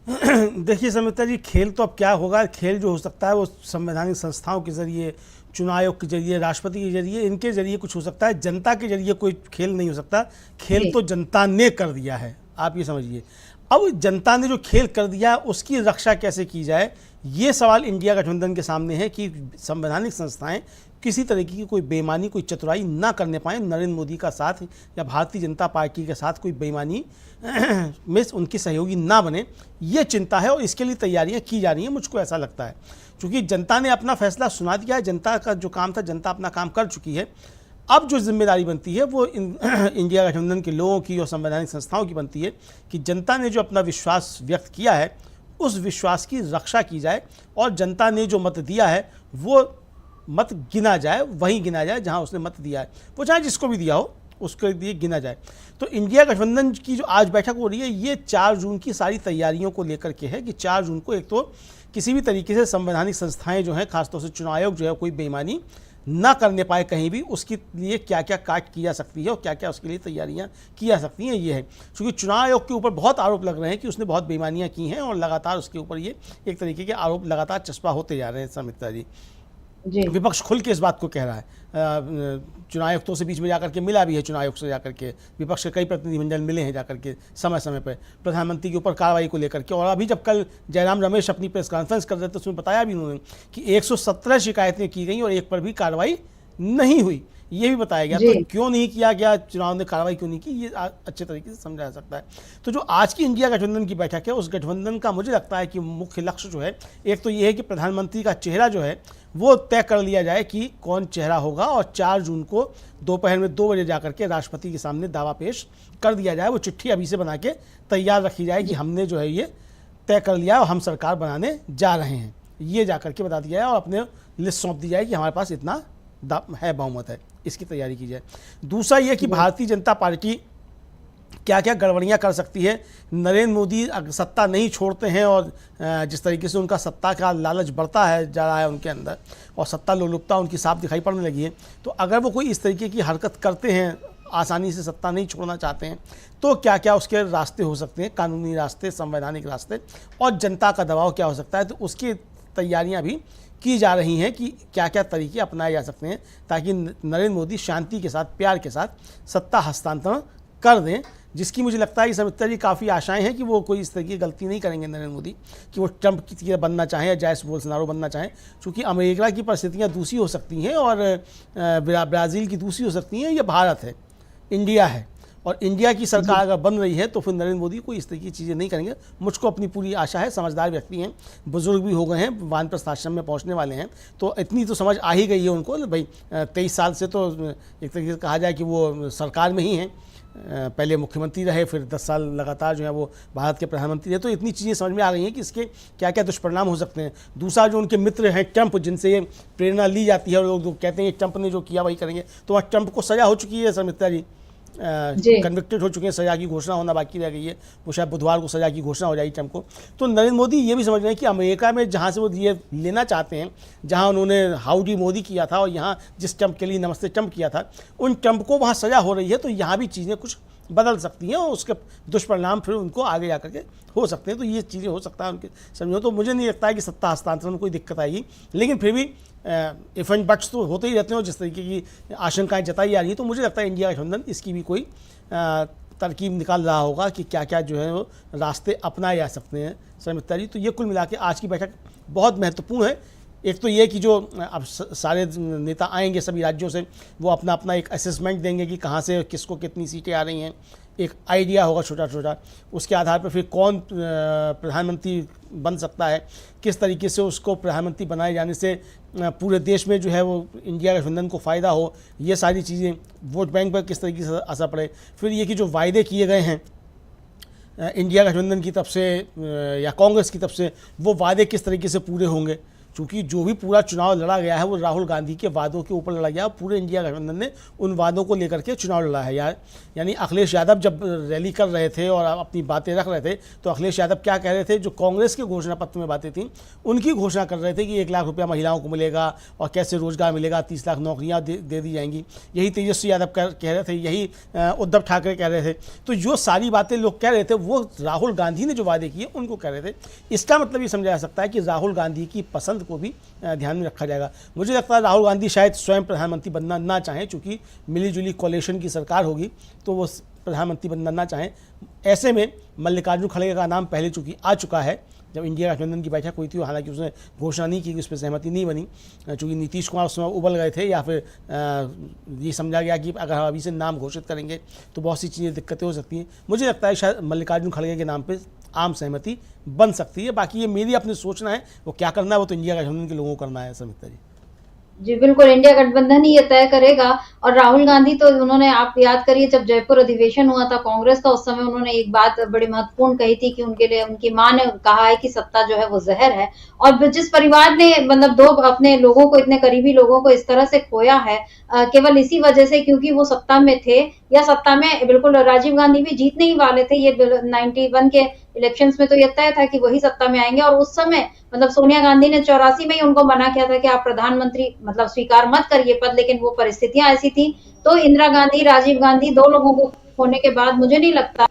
देखिए समिता जी, खेल तो अब क्या होगा, खेल जो हो सकता है वो संवैधानिक संस्थाओं के जरिए, चुनाव आयोग के जरिए, राष्ट्रपति के जरिए, इनके जरिए कुछ हो सकता है। जनता के जरिए कोई खेल नहीं हो सकता। खेल तो जनता ने कर दिया है, आप ये समझिए। अब जनता ने जो खेल कर दिया उसकी रक्षा कैसे की जाए, ये सवाल इंडिया गठबंधन के सामने है कि संवैधानिक संस्थाएं किसी तरीके की कोई बेईमानी, कोई चतुराई ना करने पाएँ, नरेंद्र मोदी का साथ या भारतीय जनता पार्टी के साथ कोई बेईमानी में उनकी सहयोगी ना बने, ये चिंता है और इसके लिए तैयारियां की जा रही हैं, मुझको ऐसा लगता है। क्योंकि जनता ने अपना फैसला सुना दिया है, जनता का जो काम था, जनता अपना काम कर चुकी है। अब जो जिम्मेदारी बनती है वो इंडिया गठबंधन के लोगों की और संवैधानिक संस्थाओं की बनती है कि जनता ने जो अपना विश्वास व्यक्त किया है उस विश्वास की रक्षा की जाए, और जनता ने जो मत दिया है वो मत गिना जाए, वहीं गिना जाए जहां उसने मत दिया है, वो चाहे जिसको भी दिया हो उसके लिए गिना जाए। तो इंडिया गठबंधन की जो आज बैठक हो रही है ये 4 जून की सारी तैयारियों को लेकर के है कि 4 जून को एक तो किसी भी तरीके से संवैधानिक संस्थाएं जो हैं, खासतौर से चुनाव आयोग जो है, कोई बेईमानी ना करने पाए कहीं भी, उसके लिए क्या क्या काट की जा सकती है और क्या क्या उसके लिए तैयारियां की जा सकती हैं, ये है। क्योंकि चुनाव आयोग के ऊपर बहुत आरोप लग रहे हैं कि उसने बहुत बेईमानियां की हैं और लगातार उसके ऊपर ये एक तरीके के आरोप लगातार चस्पा होते जा रहे हैं। समिता जी, विपक्ष खुल के इस बात को कह रहा है, चुनाव आयुक्तों से बीच में जाकर के मिला भी है, चुनाव आयोग से जाकर के विपक्ष के कई प्रतिनिधिमंडल मिले हैं जाकर के समय समय पर प्रधानमंत्री के ऊपर कार्रवाई को लेकर के। और अभी जब कल जयराम रमेश अपनी प्रेस कॉन्फ्रेंस कर रहे थे उसमें बताया भी उन्होंने कि 117 शिकायतें की गई और एक पर भी कार्रवाई नहीं हुई, ये भी बताया गया। तो क्यों नहीं किया गया, चुनाव ने कार्रवाई क्यों नहीं की, ये अच्छे तरीके से समझा जा सकता है। तो जो आज की इंडिया गठबंधन की बैठक है, उस गठबंधन का मुझे लगता है कि मुख्य लक्ष्य जो है, एक तो ये है कि प्रधानमंत्री का चेहरा जो है वो तय कर लिया जाए कि कौन चेहरा होगा, और 4 जून को दोपहर में 2 बजे जाकर के राष्ट्रपति के सामने दावा पेश कर दिया जाए। वो चिट्ठी अभी से बना के तैयार रखी जाए कि हमने जो है ये तय कर लिया और हम सरकार बनाने जा रहे हैं, ये जा करके बता दिया जाए और अपने लिस्ट सौंप दी जाए कि हमारे पास इतना है, बहुमत है, इसकी तैयारी की जाए। दूसरा ये कि भारतीय जनता पार्टी क्या क्या गड़बड़ियाँ कर सकती है। नरेंद्र मोदी सत्ता नहीं छोड़ते हैं और जिस तरीके से उनका सत्ता का लालच बढ़ता है जा रहा है उनके अंदर, और सत्ता लोलुपता उनकी साफ दिखाई पड़ने लगी है, तो अगर वो कोई इस तरीके की हरकत करते हैं, आसानी से सत्ता नहीं छोड़ना चाहते हैं, तो क्या क्या उसके रास्ते हो सकते हैं, कानूनी रास्ते, संवैधानिक रास्ते, और जनता का दबाव क्या हो सकता है। तो उसकी तैयारियाँ भी की जा रही हैं कि क्या क्या तरीके अपनाए जा सकते हैं ताकि नरेंद्र मोदी शांति के साथ, प्यार के साथ सत्ता हस्तांतरण कर दें, जिसकी मुझे लगता है कि समिता जी काफ़ी आशाएं हैं कि वो कोई इस तरह की गलती नहीं करेंगे नरेंद्र मोदी, कि वो ट्रंप की तरह बनना चाहें या जायस बोल्सोनारो बनना चाहें। क्योंकि अमेरिका की परिस्थितियाँ दूसरी हो सकती हैं और ब्राज़ील की दूसरी हो सकती हैं, ये भारत है, इंडिया है, और इंडिया की सरकार अगर बन रही है तो फिर नरेंद्र मोदी कोई इस तरह की चीज़ें नहीं करेंगे। मुझको अपनी पूरी आशा है, समझदार व्यक्ति हैं, बुजुर्ग भी हो गए हैं, वानप्रस्थ आश्रम में पहुंचने वाले हैं, तो इतनी तो समझ आ ही गई है उनको भाई। 23 साल से तो एक तरीके से कहा जाए कि वो सरकार में ही हैं, पहले मुख्यमंत्री रहे, फिर 10 साल लगातार जो है वो भारत के प्रधानमंत्री रहे, तो इतनी चीज़ें समझ में आ गई हैं कि इसके क्या क्या दुष्परिणाम हो सकते हैं। दूसरा, जो उनके मित्र हैं ट्रंप, जिनसे ये प्रेरणा ली जाती है और लोग कहते हैं ट्रंप ने जो किया वही करेंगे, तो वहाँ ट्रंप को सजा हो चुकी है समिता जी, कन्विक्टेड हो चुके हैं, सजा की घोषणा होना बाकी रह गई है, वो शायद बुधवार को सजा की घोषणा हो जाएगी ट्रंप को। तो नरेंद्र मोदी ये भी समझ रहे हैं कि अमेरिका में जहाँ से वो ये लेना चाहते हैं, जहाँ उन्होंने हाउडी मोदी किया था और यहाँ जिस ट्रंप के लिए नमस्ते ट्रंप किया था, उन ट्रंप को वहाँ सजा हो रही है, तो यहाँ भी चीज़ें कुछ बदल सकती हैं और उसके दुष्परिणाम फिर उनको आगे जा करके हो सकते हैं। तो ये चीज़ें हो सकता है उनके समझो। तो मुझे नहीं लगता है कि सत्ता हस्तांतरण में कोई दिक्कत आएगी, लेकिन फिर भी इफ एंड बट्स तो होते ही रहते हैं। जिस तरीके की आशंकाएं जताई जा रही है, तो मुझे लगता है इंडिया गठबंधन इसकी भी कोई तरकीब निकाल रहा होगा कि क्या क्या जो है वो रास्ते अपनाए जा सकते हैं। समिता जी, तो ये कुल मिला के आज की बैठक बहुत महत्वपूर्ण है। एक तो ये कि जो अब सारे नेता आएंगे सभी राज्यों से, वो अपना अपना एक असेसमेंट देंगे कि कहाँ से किसको कितनी सीटें आ रही हैं, एक आइडिया होगा छोटा छोटा। उसके आधार पर फिर कौन प्रधानमंत्री बन सकता है, किस तरीके से उसको प्रधानमंत्री बनाए जाने से पूरे देश में जो है वो इंडिया गठबंधन को फ़ायदा हो, ये सारी चीज़ें, वोट बैंक पर किस तरीके से असर पड़े। फिर ये कि जो वायदे किए गए हैं इंडिया गठबंधन की तरफ से या कांग्रेस की तरफ से, वो वादे किस तरीके से पूरे होंगे। चूँकि जो भी पूरा चुनाव लड़ा गया है वो राहुल गांधी के वादों के ऊपर लड़ा गया, पूरे इंडिया गठबंधन ने उन वादों को लेकर के चुनाव लड़ा है। यानी अखिलेश यादव जब रैली कर रहे थे और अपनी बातें रख रहे थे, तो अखिलेश यादव क्या कह रहे थे, जो कांग्रेस के घोषणा पत्र में बातें थी उनकी घोषणा कर रहे थे कि 1 लाख रुपया महिलाओं को मिलेगा और कैसे रोजगार मिलेगा, 30 लाख नौकरियाँ दे दी जाएंगी। यही तेजस्वी यादव कह रहे थे, यही उद्धव ठाकरे कह रहे थे। तो जो सारी बातें लोग कह रहे थे वो राहुल गांधी ने जो वादे किए उनको कह रहे थे। इसका मतलब ये समझा जा सकता है कि राहुल गांधी की पसंद को भी ध्यान में रखा जाएगा। मुझे लगता है राहुल गांधी शायद स्वयं प्रधानमंत्री बनना ना चाहें, चूँकि मिलीजुली कोalition की सरकार होगी तो वो प्रधानमंत्री बनना ना चाहें। ऐसे में मल्लिकार्जुन खड़गे का नाम पहले चूँकि आ चुका है, जब इंडिया गठबंधन की बैठक हुई थी, हालांकि उसने घोषणा नहीं की कि उस पर सहमति नहीं बनी, चूँकि नीतीश कुमार उस समय उबल गए थे, या फिर ये समझा गया कि अगर हम अभी से नाम घोषित करेंगे तो बहुत सी चीज़ें दिक्कतें हो सकती हैं। मुझे लगता है शायद मल्लिकार्जुन खड़गे के नाम पर आम सहमति बन सकती है। बाकी ये मेरी अपनी सोचना है, वो क्या करना है वो तो इंडिया गठबंधन के लोगों को करना है। समिता जी जी बिल्कुल, इंडिया गठबंधन ही ये तय करेगा। और राहुल गांधी तो उन्होंने, आप याद करिए जब जयपुर अधिवेशन हुआ था कांग्रेस का, उस समय उन्होंने एक बात बड़ी महत्वपूर्ण कही थी कि उनके लिए उनकी मां ने कहा है कि सत्ता जो है वो जहर है। और जिस परिवार ने मतलब 2 अपने लोगों को, इतने करीबी लोगों को इस तरह से खोया है, केवल इसी वजह से क्योंकि वो सत्ता में थे, या सत्ता में बिल्कुल राजीव गांधी भी जीतने ही वाले थे। ये 91 के इलेक्शंस में तो ये तय था कि वही सत्ता में आएंगे। और उस समय मतलब सोनिया गांधी ने 84 में ही उनको मना किया था कि आप प्रधानमंत्री मतलब स्वीकार मत करिए पद, लेकिन वो परिस्थितियां ऐसी थी। तो इंदिरा गांधी, राजीव गांधी 2 लोगों को होने के बाद मुझे नहीं लगता,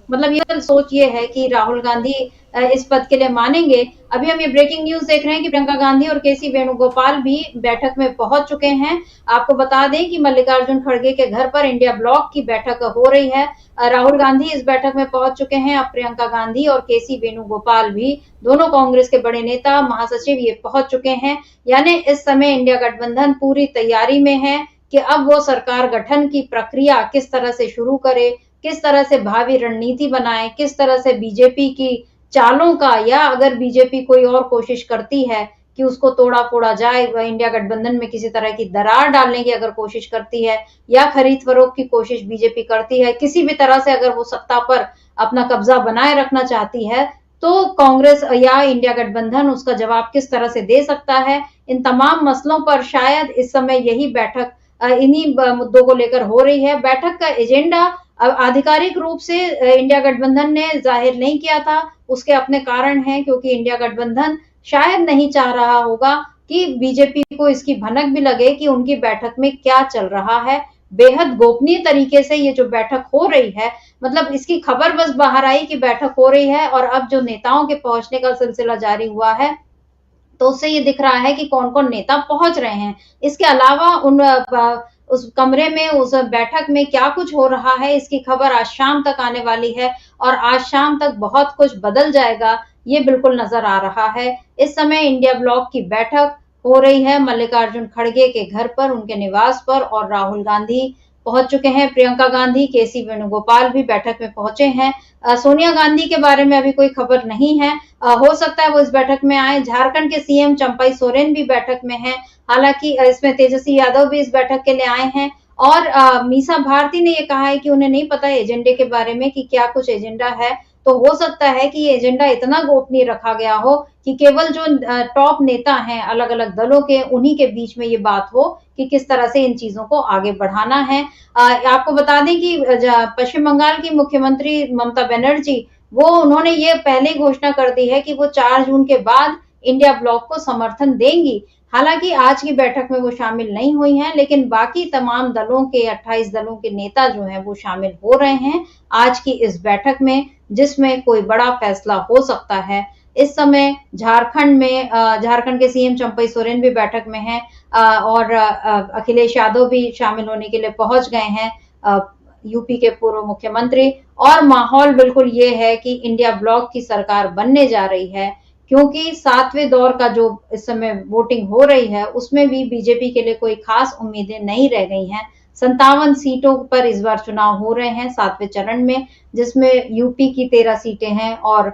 मतलब ये सोच ये है कि राहुल गांधी इस पद के लिए मानेंगे। अभी हम ये ब्रेकिंग न्यूज देख रहे हैं कि प्रियंका गांधी और केसी वेणुगोपाल भी बैठक में पहुंच चुके हैं। आपको बता दें कि मल्लिकार्जुन खड़गे के घर पर इंडिया ब्लॉक की बैठक हो रही है। राहुल गांधी इस बैठक में पहुंच चुके हैं। अब प्रियंका गांधी और केसी वेणुगोपाल भी, दोनों कांग्रेस के बड़े नेता, महासचिव, ये पहुंच चुके हैं। यानी इस समय इंडिया गठबंधन पूरी तैयारी में है कि अब वो सरकार गठन की प्रक्रिया किस तरह से शुरू करे, किस तरह से भावी रणनीति बनाए, किस तरह से बीजेपी की चालों का, या अगर बीजेपी कोई और कोशिश करती है कि उसको तोड़ा फोड़ा जाए, इंडिया गठबंधन में किसी तरह की दरार डालने की अगर कोशिश करती है, या खरीद फरोख्त की कोशिश बीजेपी करती है, किसी भी तरह से अगर वो सत्ता पर अपना कब्जा बनाए रखना चाहती है, तो कांग्रेस या इंडिया गठबंधन उसका जवाब किस तरह से दे सकता है। इन तमाम मसलों पर शायद इस समय यही बैठक इन्हीं मुद्दों को लेकर हो रही है। बैठक का एजेंडा आधिकारिक रूप से इंडिया गठबंधन ने जाहिर नहीं किया था, उसके अपने कारण हैं, क्योंकि इंडिया गठबंधन शायद नहीं चाह रहा होगा कि बीजेपी को इसकी भनक भी लगे कि उनकी बैठक में क्या चल रहा है। बेहद गोपनीय तरीके से ये जो बैठक हो रही है, मतलब इसकी खबर बस बाहर आई कि बैठक हो रही है, और अब जो नेताओं के पहुंचने का सिलसिला जारी हुआ है, तो उससे ये दिख रहा है कि कौन कौन नेता पहुंच रहे हैं। इसके अलावा उस कमरे में, उस बैठक में क्या कुछ हो रहा है, इसकी खबर आज शाम तक आने वाली है, और आज शाम तक बहुत कुछ बदल जाएगा, ये बिल्कुल नजर आ रहा है। इस समय इंडिया ब्लॉक की बैठक हो रही है मल्लिकार्जुन खड़गे के घर पर, उनके निवास पर, और राहुल गांधी पहुंच चुके हैं। प्रियंका गांधी, केसी वेणुगोपाल भी बैठक में पहुंचे हैं। सोनिया गांधी के बारे में अभी कोई खबर नहीं है, हो सकता है वो इस बैठक में आए। झारखंड के सीएम चंपई सोरेन भी बैठक में हैं, हालांकि इसमें तेजस्वी यादव भी इस बैठक के लिए आए हैं। और मीसा भारती ने ये कहा है कि उन्हें नहीं पता एजेंडे के बारे में कि क्या कुछ एजेंडा है, तो हो सकता है कि ये एजेंडा इतना गोपनीय रखा गया हो कि केवल जो टॉप नेता हैं अलग अलग दलों के, उन्हीं के बीच में ये बात हो कि किस तरह से इन चीजों को आगे बढ़ाना है। आपको बता दें कि पश्चिम बंगाल की मुख्यमंत्री ममता बनर्जी, उन्होंने ये पहले घोषणा कर दी है कि वो 4 जून के बाद इंडिया ब्लॉक को समर्थन देंगी। हालांकि आज की बैठक में वो शामिल नहीं हुई हैं, लेकिन बाकी तमाम दलों के 28 दलों के नेता जो हैं वो शामिल हो रहे हैं आज की इस बैठक में, जिसमें कोई बड़ा फैसला हो सकता है। इस समय झारखंड में झारखंड के सीएम चंपई सोरेन भी बैठक में हैं और अखिलेश यादव भी शामिल होने के लिए पहुंच गए हैं, यूपी के पूर्व मुख्यमंत्री। और माहौल बिल्कुल ये है कि इंडिया ब्लॉक की सरकार बनने जा रही है, क्योंकि 7वें दौर का जो इस समय वोटिंग हो रही है उसमें भी बीजेपी के लिए कोई खास उम्मीदें नहीं रह गई हैं। 57 सीटों पर इस बार चुनाव हो रहे हैं 7वें चरण में, जिसमें यूपी की 13 सीटें हैं और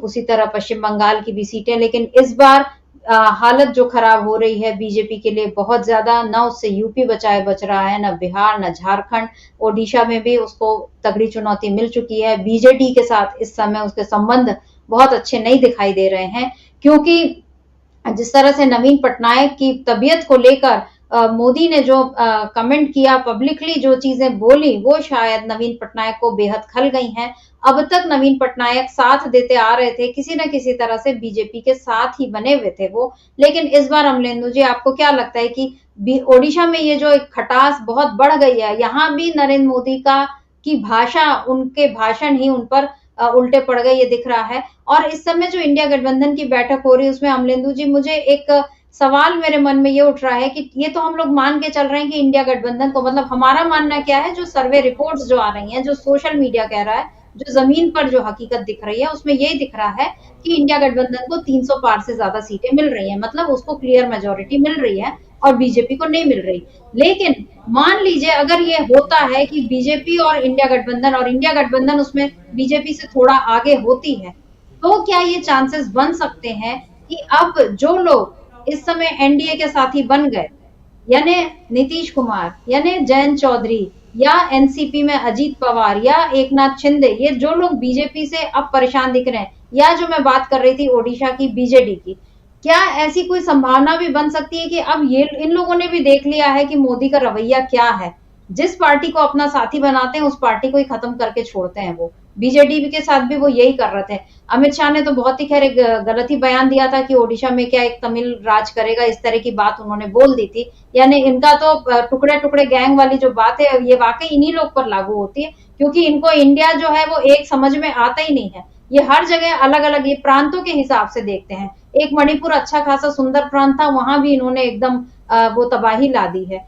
उसी तरह पश्चिम बंगाल की भी सीटें। लेकिन इस बार हालत जो खराब हो रही है बीजेपी के लिए बहुत ज्यादा, न उससे यूपी बच रहा है, न बिहार, न झारखंड। ओडिशा में भी उसको तगड़ी चुनौती मिल चुकी है। बीजेडी के साथ इस समय उसके संबंध बहुत अच्छे नहीं दिखाई दे रहे हैं, क्योंकि जिस तरह से नवीन पटनायक की तबीयत को लेकर मोदी ने जो कमेंट किया, पब्लिकली जो चीजें बोली, वो शायद नवीन पटनायक को बेहद खल गई हैं। अब तक नवीन पटनायक साथ देते आ रहे थे, किसी न किसी तरह से बीजेपी के साथ ही बने हुए थे वो। लेकिन इस बार अमलेंदु जी, आपको क्या लगता है कि ओडिशा में ये जो एक खटास बहुत बढ़ गई है, यहाँ भी नरेंद्र मोदी की भाषा, उनके भाषण ही उन पर उल्टे पड़ गए, ये दिख रहा है। और इस समय जो इंडिया गठबंधन की बैठक हो रही है उसमें अमलेंदु जी, मुझे एक सवाल मेरे मन में ये उठ रहा है कि ये तो हम लोग मान के चल रहे हैं कि इंडिया गठबंधन को, मतलब हमारा मानना क्या है, जो सर्वे रिपोर्ट्स जो आ रही हैं, जो सोशल मीडिया कह रहा है, जो जमीन पर जो हकीकत दिख रही है, उसमें यही दिख रहा है कि इंडिया गठबंधन को 300 पार से ज्यादा सीटें मिल रही हैं, मतलब उसको क्लियर मेजोरिटी मिल रही है और बीजेपी को नहीं मिल रही। लेकिन मान लीजिए अगर ये होता है कि बीजेपी और इंडिया गठबंधन उसमें बीजेपी से थोड़ा आगे होती है, तो क्या ये चांसेस बन सकते हैं कि अब जो लोग इस समय एनडीए के साथी बन गए, यानी नीतीश कुमार, यानी जयंत चौधरी, या एनसीपी में अजीत पवार या एकनाथ शिंदे, ये जो लोग बीजेपी से अब परेशान दिख रहे हैं, या जो मैं बात कर रही थी ओडिशा की बीजेडी की, क्या ऐसी कोई संभावना भी बन सकती है कि अब ये इन लोगों ने भी देख लिया है कि मोदी का रवैया क्या है, जिस पार्टी को अपना साथी बनाते हैं उस पार्टी को ही खत्म करके छोड़ते हैं। वो बीजेडी के साथ भी वो यही कर रहे थे। अमित शाह ने तो बहुत ही खैर एक गलत ही बयान दिया था कि ओडिशा में क्या एक तमिल राज करेगा, इस तरह की बात उन्होंने बोल दी थी। यानी इनका तो टुकड़े टुकड़े गैंग वाली जो बात है, ये वाकई इन्हीं लोग पर लागू होती है, क्योंकि इनको इंडिया जो है वो एक समझ में आता ही नहीं है। ये हर जगह अलग अलग, ये प्रांतों के हिसाब से देखते हैं। एक मणिपुर अच्छा खासा सुंदर प्रांत था, वहां भी इन्होंने एकदम वो तबाही ला दी है।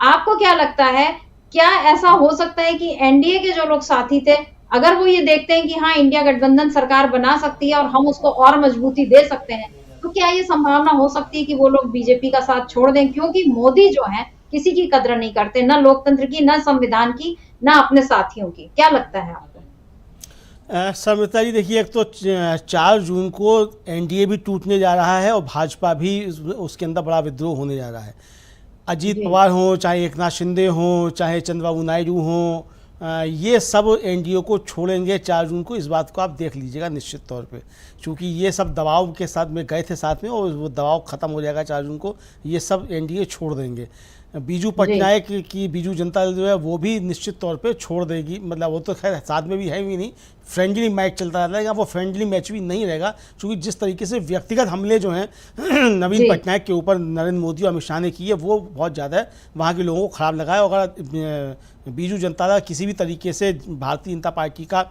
आपको क्या लगता है, क्या ऐसा हो सकता है कि एनडीए के जो लोग साथी थे, अगर वो ये देखते हैं कि हाँ इंडिया गठबंधन सरकार बना सकती है और हम उसको और मजबूती दे सकते हैं, तो क्या ये संभावना हो सकती है कि वो लोग बीजेपी का साथ छोड़ दें? क्योंकि मोदी जो है किसी की कदर नहीं करते, ना लोकतंत्र की, ना संविधान की, ना अपने साथियों की। क्या लगता है आपको? समिता जी, देखिए, एक तो 4 जून को एनडीए भी टूटने जा रहा है और भाजपा भी उसके अंदर बड़ा विद्रोह होने जा रहा है। अजीत पवार हो, चाहे एकनाथ शिंदे हो, चाहे चंद्रबाबू नायडू हो, ये सब एनडीए को छोड़ेंगे 4 जून को, इस बात को आप देख लीजिएगा निश्चित तौर पे, क्योंकि ये सब दबाव के साथ में गए थे साथ में, और वो दबाव ख़त्म हो जाएगा 4 जून को, ये सब एनडीए छोड़ देंगे। बीजू पटनायक की बीजू जनता दल जो है वो भी निश्चित तौर पे छोड़ देगी, मतलब वो तो खैर साथ में भी है भी नहीं, फ्रेंडली मैच चलता रहेगा, वो फ्रेंडली मैच भी नहीं रहेगा, क्योंकि जिस तरीके से व्यक्तिगत हमले जो हैं नवीन पटनायक के ऊपर नरेंद्र मोदी और अमित शाह ने किए, वो बहुत ज़्यादा है, वहाँ के लोगों को खराब लगा है। अगर बीजू जनता दल किसी भी तरीके से भारतीय जनता पार्टी का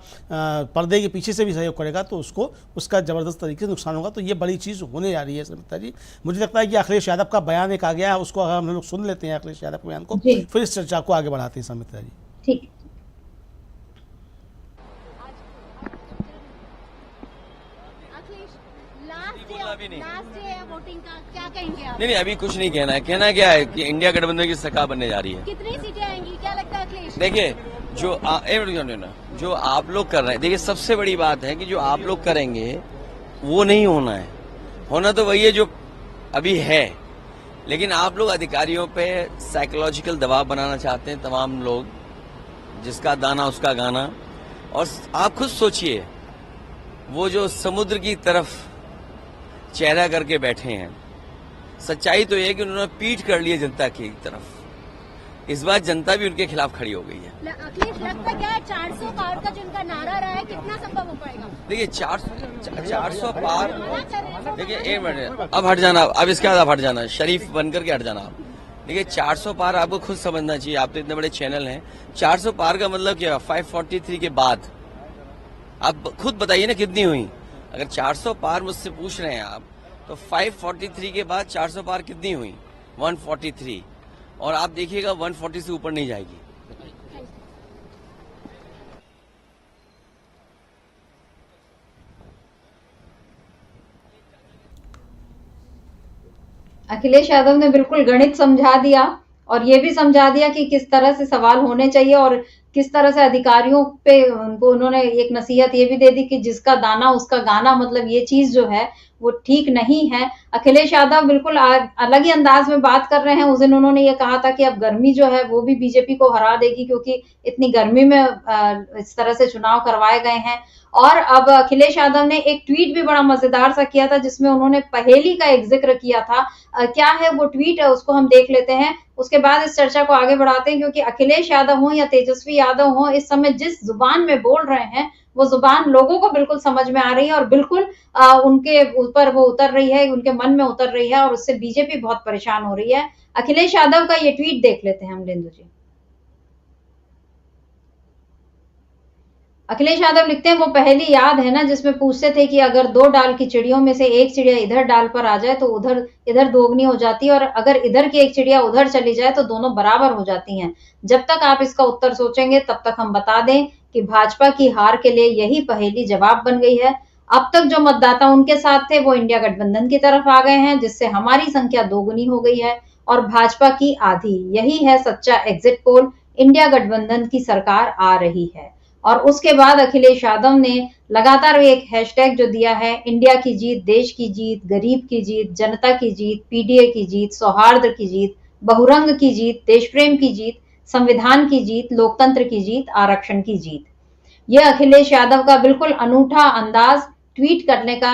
पर्दे के पीछे से भी सहयोग करेगा तो उसका ज़बरदस्त तरीके से नुकसान होगा। तो ये बड़ी चीज़ होने जा रही है समिता जी। मुझे लगता है कि अखिलेश यादव का बयान एक आ गया है, उसको अगर हम लोग सुन लेते हैं अखिलेश यादव के बयान को, फिर इस चर्चा को आगे बढ़ाते हैं समिता जी। ठीक। वोटिंग का क्या कहेंगे आप? नहीं, अभी कुछ नहीं कहना है। कहना क्या है कि इंडिया गठबंधन की सरकार बनने जा रही है। कितनी सीटें आएंगी, क्या लगता है अखिलेश? देखिए, जो आप लोग कर रहे हैं, देखिए सबसे बड़ी बात है कि जो आप लोग करेंगे वो नहीं होना है, होना तो वही है जो अभी है। लेकिन आप लोग अधिकारियों पे साइकोलॉजिकल दबाव बनाना चाहते हैं, तमाम लोग, जिसका दाना उसका गाना। और आप खुद सोचिए वो जो समुद्र की तरफ चेहरा करके बैठे हैं, सच्चाई तो ये है कि उन्होंने पीठ कर ली है जनता की तरफ। इस बार जनता भी उनके खिलाफ खड़ी हो गई है। अखिलेश, लगता क्या है 400 पार का जो उनका नारा रहा है कितना संभव हो पाएगा? देखिए 400 पार, देखिए एक मिनट, अब हट जाना, अब इसके बाद आप हट जाना, शरीफ बनकर के हट जाना आप। देखिए 400 पार आपको खुद समझना चाहिए, आप तो इतने बड़े चैनल हैं। 400 पार का मतलब क्या? 543 के बाद आप खुद बताइए ना कितनी हुई। अगर 400 पार मुझसे पूछ रहे हैं आप, तो 543 के बाद 400 पार कितनी हुई? 143। और आप देखिएगा 140 से ऊपर नहीं जाएगी। अखिलेश यादव ने बिल्कुल गणित समझा दिया और ये भी समझा दिया कि किस तरह से सवाल होने चाहिए और किस तरह से अधिकारियों पे उनको उन्होंने एक नसीहत ये भी दे दी कि जिसका दाना उसका गाना, मतलब ये चीज जो है वो ठीक नहीं है। अखिलेश यादव बिल्कुल अलग ही अंदाज में बात कर रहे हैं। उस दिन उन्होंने ये कहा था कि अब गर्मी जो है वो भी बीजेपी को हरा देगी क्योंकि इतनी गर्मी में इस तरह से चुनाव करवाए गए हैं। और अब अखिलेश यादव ने एक ट्वीट भी बड़ा मजेदार सा किया था जिसमें उन्होंने पहेली का एक जिक्र किया था। क्या है वो ट्वीट है उसको हम देख लेते हैं, उसके बाद इस चर्चा को आगे बढ़ाते हैं। क्योंकि अखिलेश यादव हो या तेजस्वी यादव हो, इस समय जिस जुबान में बोल रहे हैं वो जुबान लोगों को बिल्कुल समझ में आ रही है और बिल्कुल उनके ऊपर वो उतर रही है, उनके मन में उतर रही है और उससे बीजेपी बहुत परेशान हो रही है। अखिलेश यादव का ये ट्वीट देख लेते हैं हम, लेंदु जी। अखिलेश यादव लिखते हैं, वो पहेली याद है ना जिसमें पूछते थे कि अगर 2 डाल की चिड़ियों में से एक चिड़िया इधर डाल पर आ जाए तो उधर इधर दोगुनी हो जाती है और अगर इधर की एक चिड़िया उधर चली जाए तो दोनों बराबर हो जाती हैं। जब तक आप इसका उत्तर सोचेंगे तब तक हम बता दें कि भाजपा की हार के लिए यही पहेली जवाब बन गई है। अब तक जो मतदाता उनके साथ थे वो इंडिया गठबंधन की तरफ आ गए हैं, जिससे हमारी संख्या दोगुनी हो गई है और भाजपा की आधी। यही है सच्चा एग्जिट पोल, इंडिया गठबंधन की सरकार आ रही है। और उसके बाद अखिलेश यादव ने लगातार एक हैशटैग जो दिया है, इंडिया की जीत, देश की जीत, गरीब की जीत, जनता की जीत, पीडीए की जीत, सौहार्द की जीत, बहुरंग की जीत, देश प्रेम की जीत, संविधान की जीत, लोकतंत्र की जीत, आरक्षण की जीत। यह अखिलेश यादव का बिल्कुल अनूठा अंदाज ट्वीट करने का